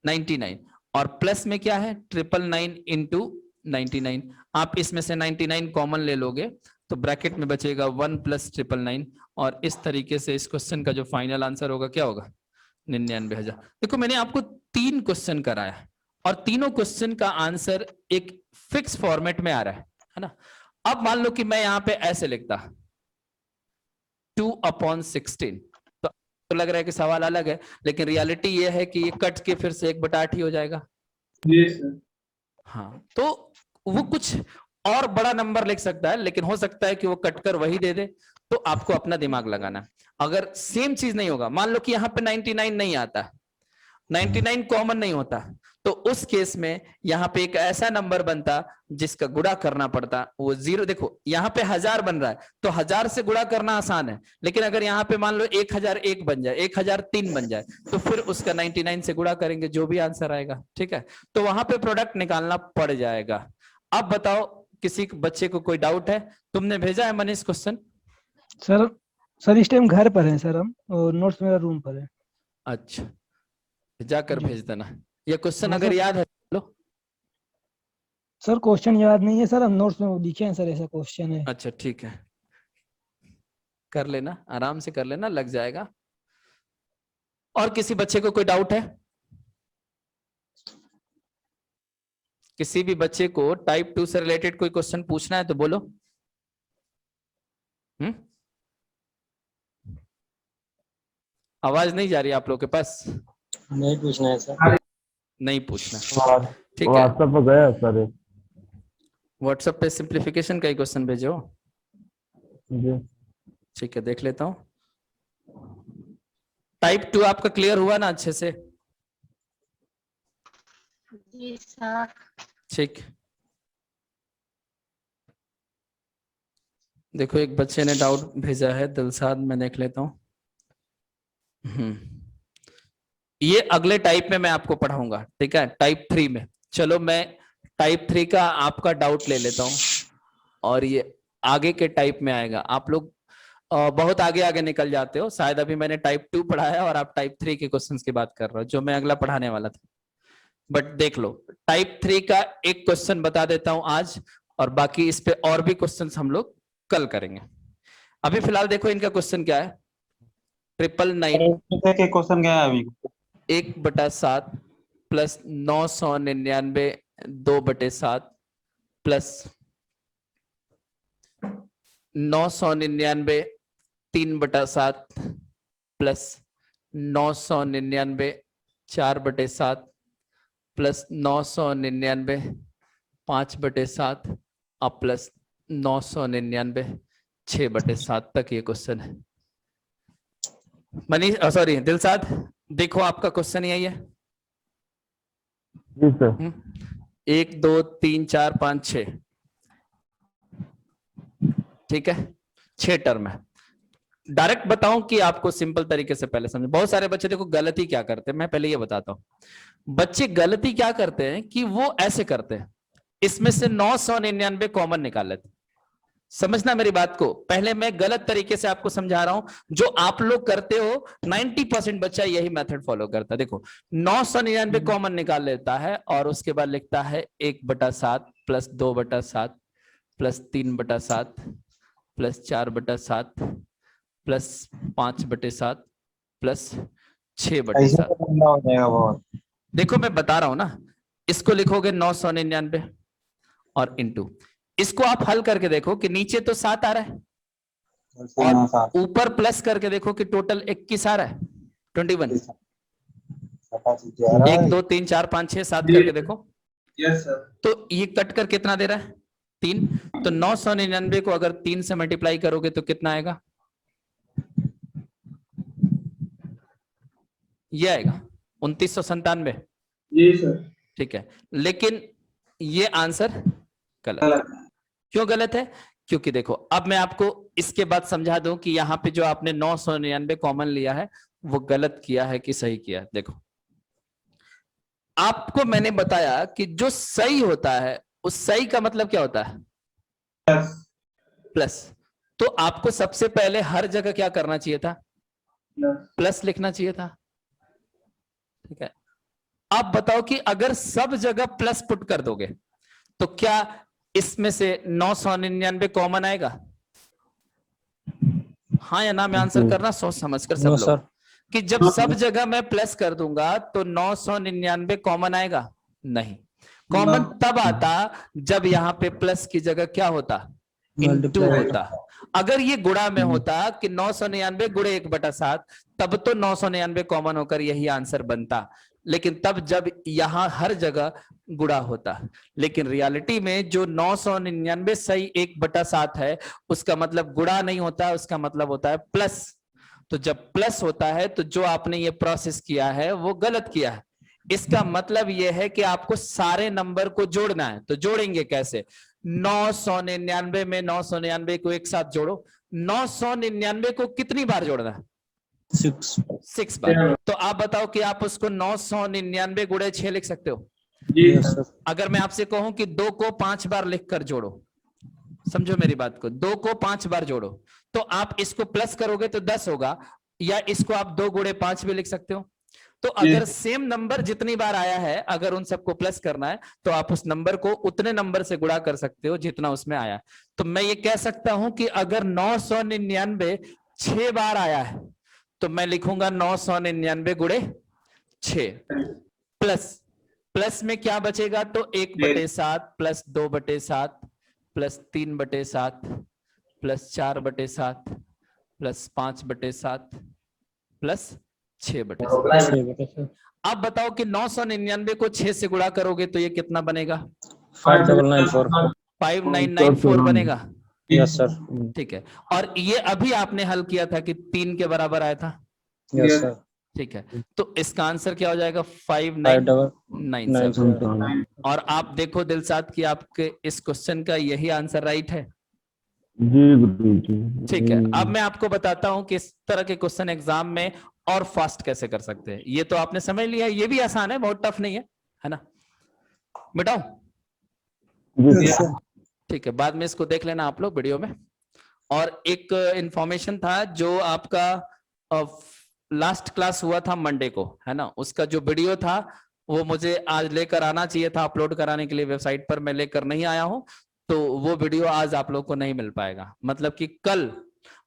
99। और प्लस में क्या है? 999 इंटू 99। आप इसमें से 99 कॉमन ले लोगे तो ब्रैकेट में बचेगा 1 + 999। और इस तरीके से इस क्वेश्चन का जो फाइनल आंसर होगा क्या होगा? 99,000। देखो मैंने आपको 3 क्वेश्चन कराया और तीनों क्वेश्चन का आंसर एक फिक्स फॉर्मेट में आ रहा है ना। अब मान लो कि मैं यहां पे ऐसे लिखता 2/16, तो लग रहा है कि सवाल अलग है, लेकिन रियलिटी ये है कि ये कट के फिर से 1/8 ही हो जाएगा। हाँ, तो वो कुछ और बड़ा नंबर लिख सकता है, लेकिन हो सकता है कि वो कटकर वही दे दे। तो आपको अपना दिमाग लगाना है। अगर सेम चीज नहीं होगा, मान लो कि यहाँ पे 99 नहीं आता, 99 कॉमन नहीं होता, तो उस केस में यहाँ पे एक ऐसा नंबर बनता जिसका गुणा करना पड़ता, वो 0। देखो यहाँ पे 1000 बन रहा है तो 1000 से गुणा करना आसान है, लेकिन अगर यहाँ पे मान लो 1001 बन जाए, 1003 बन जाए, तो फिर उसका 99 से गुणा करेंगे, जो भी आंसर आएगा, ठीक है। तो वहां पे प्रोडक्ट निकालना पड़ जाएगा। अब बताओ किसी बच्चे को कोई डाउट है? तुमने भेजा है मनीष क्वेश्चन? सर इस टाइम घर पर हैं सर हम, और नोट्स मेरा रूम पर है। अच्छा, जाकर जी। भेज देना। ये क्वेश्चन हाँ अगर सर। याद है लो। सर क्वेश्चन याद नहीं है सर, हम नोट्स में लिखे हैं सर, ऐसा क्वेश्चन है। अच्छा ठीक है, कर लेना, आराम से कर लेना, लग जाएगा। और किसी बच्चे को कोई डाउट है? किसी भी बच्चे को टाइप 2 से रिलेटेड कोई क्वेश्चन पूछना है तो बोलो। आवाज नहीं जा रही आप लोग के पास? नहीं पूछना है सर। नहीं पूछना, और ठीक है। व्हाट्सएप पर गया सर एक। व्हाट्सएप पे सिंप्लीफिकेशन का ही क्वेश्चन भेजो। जी ठीक है, देख लेता हूं। टाइप 2 आपका क्लियर हुआ ना अच्छे से? जी सर। ठीक, देखो एक बच्चे ने डाउट भेजा है, दिलसाद, मैं देख लेता हूँ। ये अगले टाइप में मैं आपको पढ़ाऊंगा, ठीक है, टाइप 3 में। चलो मैं टाइप 3 का आपका डाउट ले लेता हूं, और ये आगे के टाइप में आएगा। आप लोग बहुत आगे आगे निकल जाते हो, शायद अभी मैंने टाइप 2 पढ़ाया और आप टाइप 3 के क्वेश्चंस की बात कर रहे हो, जो मैं अगला पढ़ाने वाला था। बट देख लो, टाइप 3 का एक क्वेश्चन बता देता हूं आज, और बाकी इस पे और भी क्वेश्चंस हम लोग कल करेंगे। अभी फिलहाल देखो इनका क्वेश्चन क्या है। 999 के क्वेश्चन क्या है अभी? 1/7 प्लस 999 2/7 प्लस 999 3/7 प्लस 999 4/7 प्लस 999 5/7 और प्लस 999 6/7 तक ये क्वेश्चन है। मनीष, सॉरी दिलसाद, देखो आपका क्वेश्चन यही है। जी सर। 1 2 3 4 5 6, ठीक है, 6 टर्म है। डायरेक्ट बताऊं कि आपको सिंपल तरीके से पहले समझो? बहुत सारे बच्चे देखो गलती क्या करते हैं, मैं पहले ये बताता हूं। बच्चे गलती क्या करते हैं कि वो ऐसे करते हैं, इसमें से 999 कॉमन निकाल लेते। समझना मेरी बात को, पहले मैं गलत तरीके से आपको समझा रहा हूं। जो आप लोग करते हो 90% बच्चा यही मेथड फॉलो करता है। देखो 999 कॉमन निकाल लेता है और उसके बाद लिखता है 1/7 plus 2/7 plus 3/7 plus 4/7 plus 5/7 plus 6/7। हो जाएगा बहुत। देखो मैं बता रहा हूं ना, इसको लिखोगे 999 और इंटू, इसको आप हल करके देखो कि नीचे तो 7 आ रहा है, और ऊपर प्लस करके देखो कि टोटल 21 आ रहा है, 21। 1 2 3 4 5 6 7 करके देखो। Yes sir. तो ये कट कर कितना दे रहा है? 3। तो 999 को अगर 3 से मल्टीप्लाई करोगे तो कितना आएगा? ये आएगा 2997। जी सर। ठीक है, लेकिन ये आंसर गलत। क्यों गलत है? क्योंकि देखो अब मैं आपको इसके बाद समझा दूं कि यहाँ पे जो आपने 999 कॉमन लिया है वो गलत किया है कि सही किया है। देखो आपको मैंने बताया कि जो सही होता है उस सही का मतलब क्या होता है? प्लस। तो आपको सबसे पहले हर जगह क्या करना चाहिए था? प्लस लिखना चाहिए था। ठीक है, आप बताओ कि अगर सब जगह प्लस पुट कर दोगे तो क्या इसमें से 999 कॉमन आएगा? हाँ या ना में आंसर करना, सोच समझ कर सब लोग, कि जब सब जगह मैं प्लस कर दूंगा तो 999 कॉमन आएगा? नहीं, कॉमन तब आता जब यहाँ पे प्लस की जगह क्या होता? इनटू होता। अगर ये गुणा में होता कि 999 गुणे 1/7, तब तो 999 कॉमन होकर यही आंसर बनता, लेकिन तब जब यहां हर जगह गुणा होता। लेकिन रियलिटी में जो 999 सही 1/7 है, उसका मतलब गुणा नहीं होता, उसका मतलब होता है प्लस। तो जब प्लस होता है तो जो आपने ये प्रोसेस किया है वो गलत किया है। इसका मतलब यह है कि आपको सारे नंबर को जोड़ना है। तो जोड़ेंगे कैसे? 999 में 999 को एक साथ जोड़ो। 999 को कितनी बार जोड़ना है? 6 बार। तो आप बताओ कि आप उसको 999 गुणे 6 लिख सकते हो? जी सर। अगर मैं आपसे कहूं कि 2 को 5 बार लिखकर जोड़ो, समझो मेरी बात को, 2 को 5 बार जोड़ो, तो आप इसको प्लस करोगे तो 10 होगा, या इसको आप 2 गुणे 5 भी लिख सकते हो। तो अगर सेम नंबर जितनी बार आया है, अगर उन सबको प्लस करना है तो आप उस नंबर को उतने नंबर से गुणा कर सकते हो जितना उसमें आया। तो मैं ये कह सकता हूं कि अगर 999 6 बार आया है तो मैं लिखूंगा 999 गुणे 6 प्लस, प्लस में क्या बचेगा, तो 1/7 plus 2/7 plus 3/7 plus 4/7 plus 5/7 plus 6/7। अब बताओ कि 999 को 6 से गुणा करोगे तो ये कितना बनेगा? 5994। 5994 बनेगा। Yes sir. ठीक है, और ये अभी आपने हल किया था कि 3 के बराबर आया था। Yes sir. ठीक है, तो इसका आंसर क्या हो जाएगा? 5997। और आप देखो दिलशाद कि आपके इस क्वेश्चन का यही आंसर राइट है। जी गुरु जी। ठीक है, अब मैं आपको बताता हूं कि इस तरह के क्वेश्चन एग्जाम में और फास्ट कैसे कर सकते हैं। ये तो आपने समझ लिया, ये भी आसान है, बहुत टफ नहीं है ना? बताओ। ठीक है, बाद में इसको देख लेना आप लोग वीडियो में। और एक इंफॉर्मेशन था जो आपका लास्ट क्लास हुआ था मंडे को, है ना, उसका जो वीडियो था वो मुझे आज लेकर आना चाहिए था अपलोड कराने के लिए वेबसाइट पर, मैं लेकर नहीं आया हूं, तो वो वीडियो आज आप लोग को नहीं मिल पाएगा। मतलब कि कल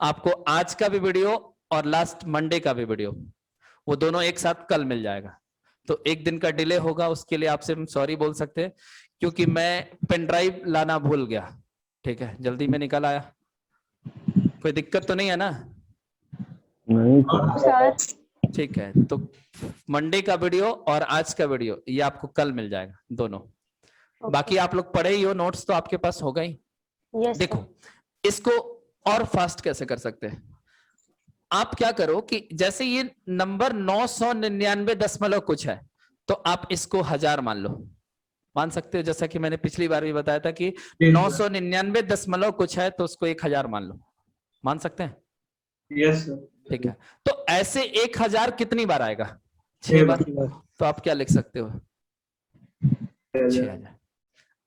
आपको आज का भी वीडियो और लास्ट मंडे का भी वीडियो, वो दोनों एक साथ कल मिल जाएगा। तो एक दिन का डिले होगा, उसके लिए आपसे हम सॉरी बोल सकते हैं, क्योंकि मैं पेन ड्राइव लाना भूल गया। ठीक है, जल्दी में निकल आया, कोई दिक्कत तो नहीं है ना? नहीं सर। ठीक है, तो मंडे का वीडियो और आज का वीडियो ये आपको कल मिल जाएगा दोनों। बाकी आप लोग पढ़े ही हो, नोट्स तो आपके पास होगा ही। यस देखो इसको और फास्ट कैसे कर सकते हैं। आप क्या करो कि जैसे ये नंबर 999 दशमलव कुछ है, तो आप इसको 1000 मान लो, मान सकते हो। जैसा कि मैंने पिछली बार भी बताया था कि 999 दशमलव कुछ है तो उसको 1000 मान लो, मान सकते हैं? Yes sir. ठीक है, तो ऐसे 1000 कितनी बार आएगा? 6 बार। तो आप क्या लिख सकते हो? 6000।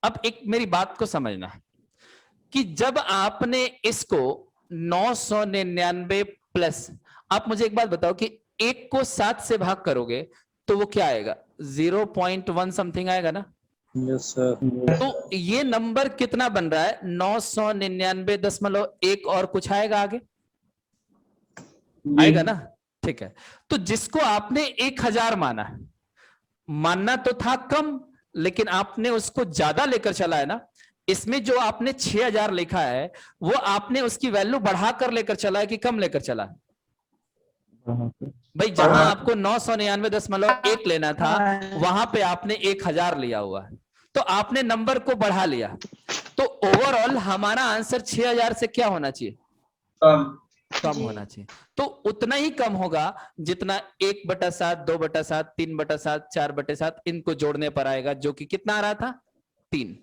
अब एक मेरी बात को समझना कि जब आपने इसको 999 प्लस, आप मुझे एक बात बताओ कि 1 को 7 से भाग करोगे तो वो क्या आएगा? 0.1 समथिंग आएगा ना? Yes sir. तो ये नंबर कितना बन रहा है? 999.1 और कुछ आएगा आगे, आएगा ना? ठीक है, तो जिसको आपने 1000 माना, मानना तो था कम, लेकिन आपने उसको ज्यादा लेकर चला है ना। इसमें जो आपने 6000 लिखा है वो आपने उसकी वैल्यू बढ़ाकर लेकर चला है कि कम लेकर चला है? भाई जहां आपको 999.1 लेना था वहां पे आपने 1000 लिया हुआ है, तो आपने नंबर को बढ़ा लिया। तो ओवरऑल हमारा आंसर 6000 से क्या होना चाहिए? कम होना चाहिए। तो उतना ही कम होगा जितना 1/7, 2/7, 3/7, 4/7 इनको जोड़ने पर आएगा, जो कि कितना आ रहा था? 3।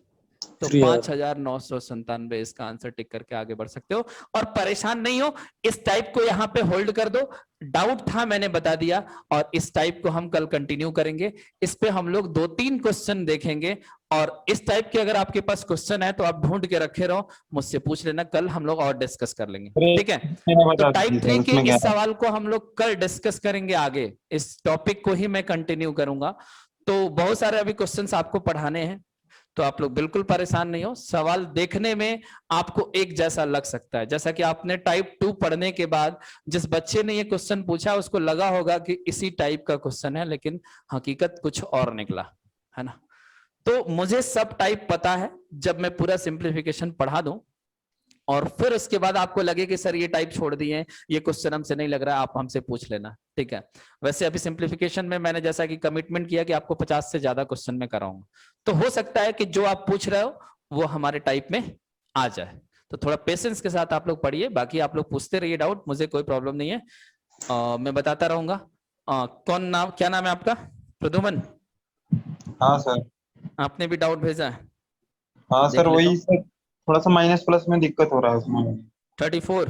तो 5997 इसका आंसर टिक करके आगे बढ़ सकते हो। और परेशान नहीं हो, इस टाइप को यहाँ पे होल्ड कर दो। डाउट था मैंने बता दिया, और इस टाइप को हम कल कंटिन्यू करेंगे। इस पे हम लोग 2-3 क्वेश्चन देखेंगे, और इस टाइप के अगर आपके पास क्वेश्चन है तो आप ढूंढ के रखे रहो, मुझसे पूछ लेना, कल हम लोग और डिस्कस कर लेंगे। ठीक है, तो टाइप 3 के इस सवाल को हम लोग कल डिस्कस करेंगे आगे। इस टॉपिक को ही मैं कंटिन्यू करूंगा। तो बहुत सारे अभी क्वेश्चंस आपको पढ़ाने हैं, तो आप लोग बिल्कुल परेशान नहीं हो। सवाल देखने में आपको एक जैसा लग सकता है, जैसा कि आपने टाइप 2 पढ़ने के बाद जिस बच्चे ने ये क्वेश्चन पूछा उसको लगा होगा कि इसी टाइप का क्वेश्चन है, लेकिन हकीकत कुछ और निकला, है ना। तो मुझे सब टाइप पता है। जब मैं पूरा सिंप्लीफिकेशन पढ़ा दूं और फिर उसके बाद आपको लगे कि सर ये टाइप छोड़ दिए, ये क्वेश्चन हमसे नहीं लग रहा, आप हमसे पूछ लेना। ठीक है, वैसे अभी सिंप्लीफिकेशन में मैंने जैसा कि कमिटमेंट किया कि आपको 50 से ज्यादा क्वेश्चन में कराऊंगा, तो हो सकता है कि जो आप पूछ रहे हो वो हमारे टाइप में आ जाए। तो थोड़ा पेशेंस के साथ आप लोग पढ़िए, बाकी आप लोग पूछते रहिए डाउट, मुझे कोई प्रॉब्लम नहीं है, मैं बताता रहूंगा। कौन नाम, क्या नाम है आपका? प्रदुमन? हाँ सर। आपने भी डाउट भेजा है? हाँ देख सर, लेता वही हूं। सर, थोड़ा सा माइनस प्लस में दिक्कत हो रहा है उसमें। 34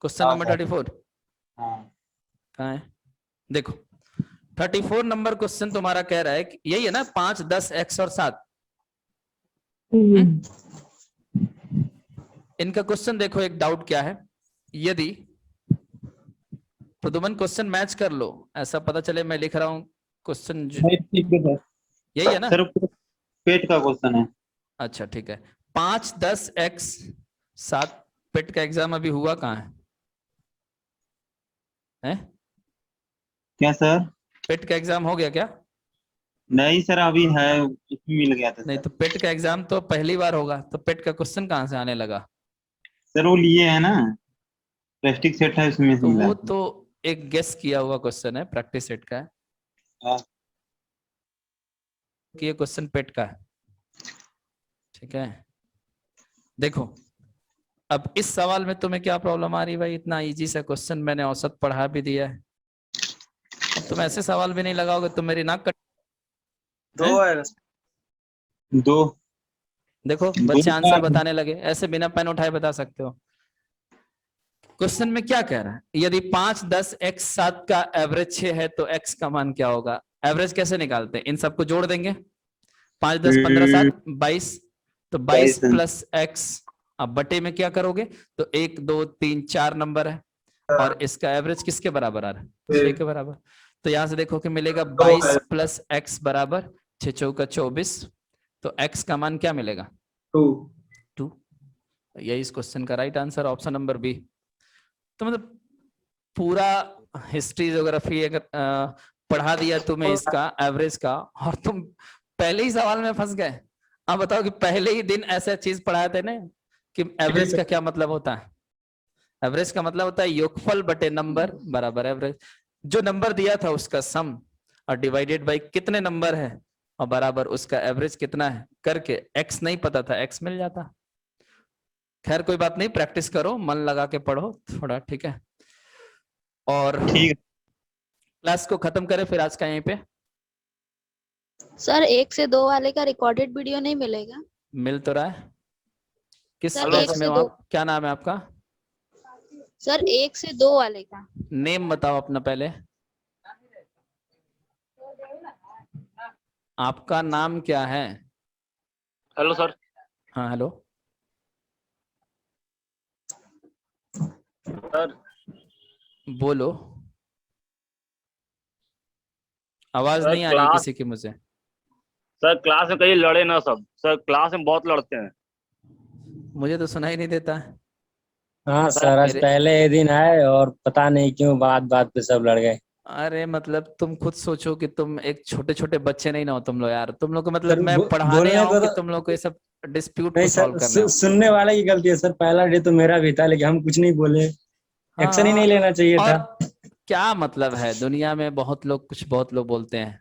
क्वेश्चन हाँ नंबर सर। 34 हाँ। कहाँ है? देखो 34 नंबर क्वेश्चन तुम्हारा कह रहा है कि यही है ना, 5, 10, x और 7। इनका क्वेश्चन देखो, एक डाउट क्या है, यदि प्रदुमन क्वेश्चन मैच कर लो, ऐसा पता चले मैं लिख रहा हूं क्वेश्चन नहीं, ठीक है सर। यही है ना सर पेट का क्वेश्चन है। अच्छा ठीक है। 5, 10, x 7 पेट का एग्जाम अभी हुआ कहाँ है? क्या सर? पेट का एग्जाम हो गया क्या? नहीं सर, अभी है, इसमें मिल गया था नहीं सर। तो पेट का एग्जाम तो पहली बार होगा, तो पेट का क्वेश्चन कहाँ से आने लगा? सर वो लिए है ना, प्लास्टिक सेट है, उसमें से तो मिला वो है। तो एक गेस किया हुआ क्वेश्चन है, प्रैक्टिस सेट का है हाँ। कि ये क्वेश्चन पेट का है। ठीक है, देखो अब इस सवाल में तुम्हें क्या प्रॉब्लम आ रही है भाई? इतना इजी सा क्वेश्चन, मैंने औसत पढ़ा भी दिया है, अब तुम ऐसे सवाल भी नहीं लगाओगे तो मेरी नाक कट। 2 है। 2। देखो बच्चे आंसर बताने लगे, ऐसे बिना पेन उठाए बता सकते हो। क्वेश्चन में क्या कह रहा है, यदि 5, 10, x 7 का एवरेज 6 है तो x का मान क्या होगा? एवरेज कैसे निकालते हैं? इन सबको जोड़ देंगे, 5, 10, 15, 7, 22, तो 22 प्लस x। अब बटे में क्या करोगे, तो 1, 2, 3, 4 नंबर है, और इसका एवरेज किसके बराबर आ रहा है? 6 के बराबर। तो यहां से देखो कि मिलेगा 22 प्लस x बराबर 6 चौका 24, तो x का मान क्या मिलेगा? 2। यही इस क्वेश्चन का right answer, option number B. तो मतलब पूरा हिस्ट्री ज्योग्राफी अगर पढ़ा दिया तुम्हें इसका एवरेज का, और तुम पहले ही सवाल में फंस गए। आप बताओ कि पहले ही दिन ऐसा चीज पढ़ाए थे ना कि एवरेज का क्या मतलब होता है? एवरेज का मतलब होता है योगफल बटे नंबर बराबर एवरेज। जो नंबर दिया था उसका सम और डिवाइडेड बाय कितने नंबर है और बराबर उसका एवरेज कितना है करके, एक्स नहीं पता था एक्स मिल जाता। खैर कोई बात नहीं, प्रैक्टिस करो, मन लगा के पढ़ो थोड़ा, ठीक है। और ठीक। क्लास को खत्म करें फिर आज का यहीं पे। सर 1 से 2 वाले का रिकॉर्डेड वीडियो नहीं मिलेगा? मिल तो रहा है। किस सर, बैच 1 में से हो 2 आप? क्या नाम है आपका? सर 1 से 2 वाले का। नेम बताओ अपना पहले। आपका नाम क्या है? Hello sir. हाँ हेलो सर बोलो, आवाज सर नहीं आ रही क्लास किसी की मुझे। सर क्लास में कहीं लड़े ना सब, सर क्लास में बहुत लड़ते हैं। मुझे तो सुनाई नहीं देता है। हाँ सर, आज मेरे पहले ही दिन है और पता नहीं क्यों बात बात पे सब लड़ गए। अरे मतलब तुम खुद सोचो कि तुम एक छोटे छोटे बच्चे नहीं ना हो तुम लोग यार, तुम लोग को मतलब सर मैं पढ़ाने बोलने आऊं को कि तो तुम लोग को ये सब डिस्प्यूट नहीं को सॉल्व सर, करने आऊं? सुनने वाले की गलती है सर। पहला डे तो मेरा भी था लेकिन हम कुछ नहीं बोले। एक्शन ही हाँ नहीं लेना चाहिए और था। क्या मतलब है, दुनिया में बहुत लोग कुछ बहुत लोग बोलते हैं,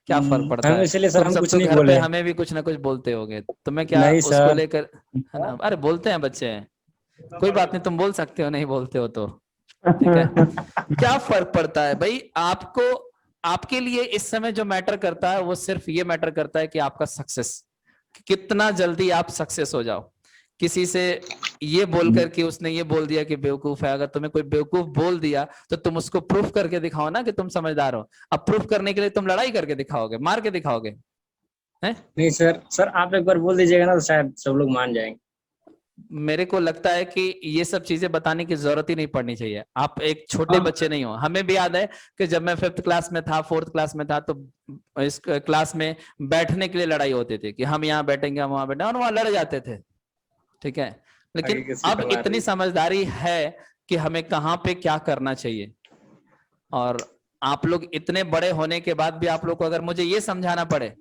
क्या फर्क पड़ता हम है? इसलिए सर तुम हम सब कुछ तो नहीं घर पे बोले। हमें भी कुछ ना कुछ बोलते होगे, तुम्हें क्या नहीं उसको सर। लेकर, है ना? अरे बोलते हैं बच्चे हैं, कोई बात नहीं, तुम बोल सकते हो, नहीं बोलते हो तो ठीक है। क्या फर्क पड़ता है भाई आपको? आपके लिए इस समय जो मैटर करता है वो सिर्फ ये मैटर करता है कि आपका सक्सेस, कितना जल्दी आप सक्सेस हो जाओ। किसी से ये बोलकर कि उसने ये बोल दिया कि बेवकूफ है, अगर तुम्हें कोई बेवकूफ बोल दिया तो तुम उसको प्रूफ करके दिखाओ ना कि तुम समझदार हो। अब प्रूफ करने के लिए तुम लड़ाई करके दिखाओगे, मार के दिखाओगे हैं? नहीं सर, सर आप एक बार बोल दीजिएगा ना तो शायद सब लोग मान जाएंगे। मेरे को लगता है कि ये सब चीजें बताने की जरूरत ही नहीं पड़नी चाहिए। आप एक छोटे बच्चे नहीं हो। हमें भी याद है कि जब मैं 5th क्लास में था, 4th क्लास में था, तो इस क्लास में बैठने के लिए लड़ाई होती थी कि हम यहाँ बैठेंगे, हम वहां बैठेंगे, और वहां लड़ जाते थे, ठीक है। लेकिन आगे किसी अब को मार इतनी दीजिए। समझदारी है कि हमें कहाँ पे क्या करना चाहिए। और आप लोग इतने बड़े होने के बाद भी आप लोग को अगर मुझे ये समझाना पड़े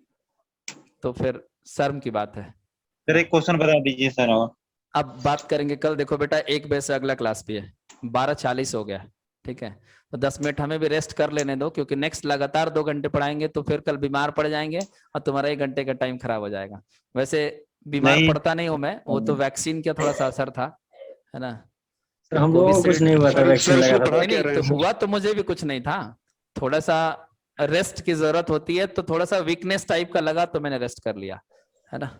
तो फिर शर्म की बात है। सर एक क्वेश्चन बता दीजिए सर। और अब बात करेंगे कल। देखो बेटा 1 बजे से अगला क्लास भी है, 12:40 हो गया, ठीक है। तो 10 मिनट हमें भी रेस्ट कर लेने दो, क्योंकि नेक्स्ट लगातार 2 घंटे पढ़ाएंगे तो फिर कल बीमार पड़ जाएंगे और तुम्हारा 1 घंटे का टाइम खराब हो जाएगा। वैसे बीमार नहीं। पड़ता नहीं हूं मैं, वो तो वैक्सीन का थोड़ा सा असर था, है ना? सर हम लोगों को कुछ नहीं हुआ था, वैक्सीन लगा था। नहीं तो हुआ तो मुझे भी कुछ नहीं था, थोड़ा सा रेस्ट की जरूरत होती है, तो थोड़ा सा वीकनेस टाइप का लगा तो मैंने रेस्ट कर लिया, है ना?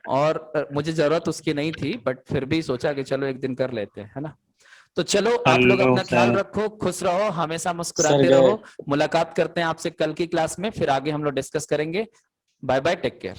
और मुझे जरूरत उसकी नहीं थी, बट फिर भी सोचा कि चलो एक दिन कर लेते हैं, है ना? तो चलो आप लोग हेलो अपना ख्याल सर। रखो, खुश रहो, हमेशा मुस्कुराते सर, रहो। मुलाकात करते हैं आपसे कल की क्लास में, फिर आगे हम लोग डिस्कस करेंगे। Bye bye, take care.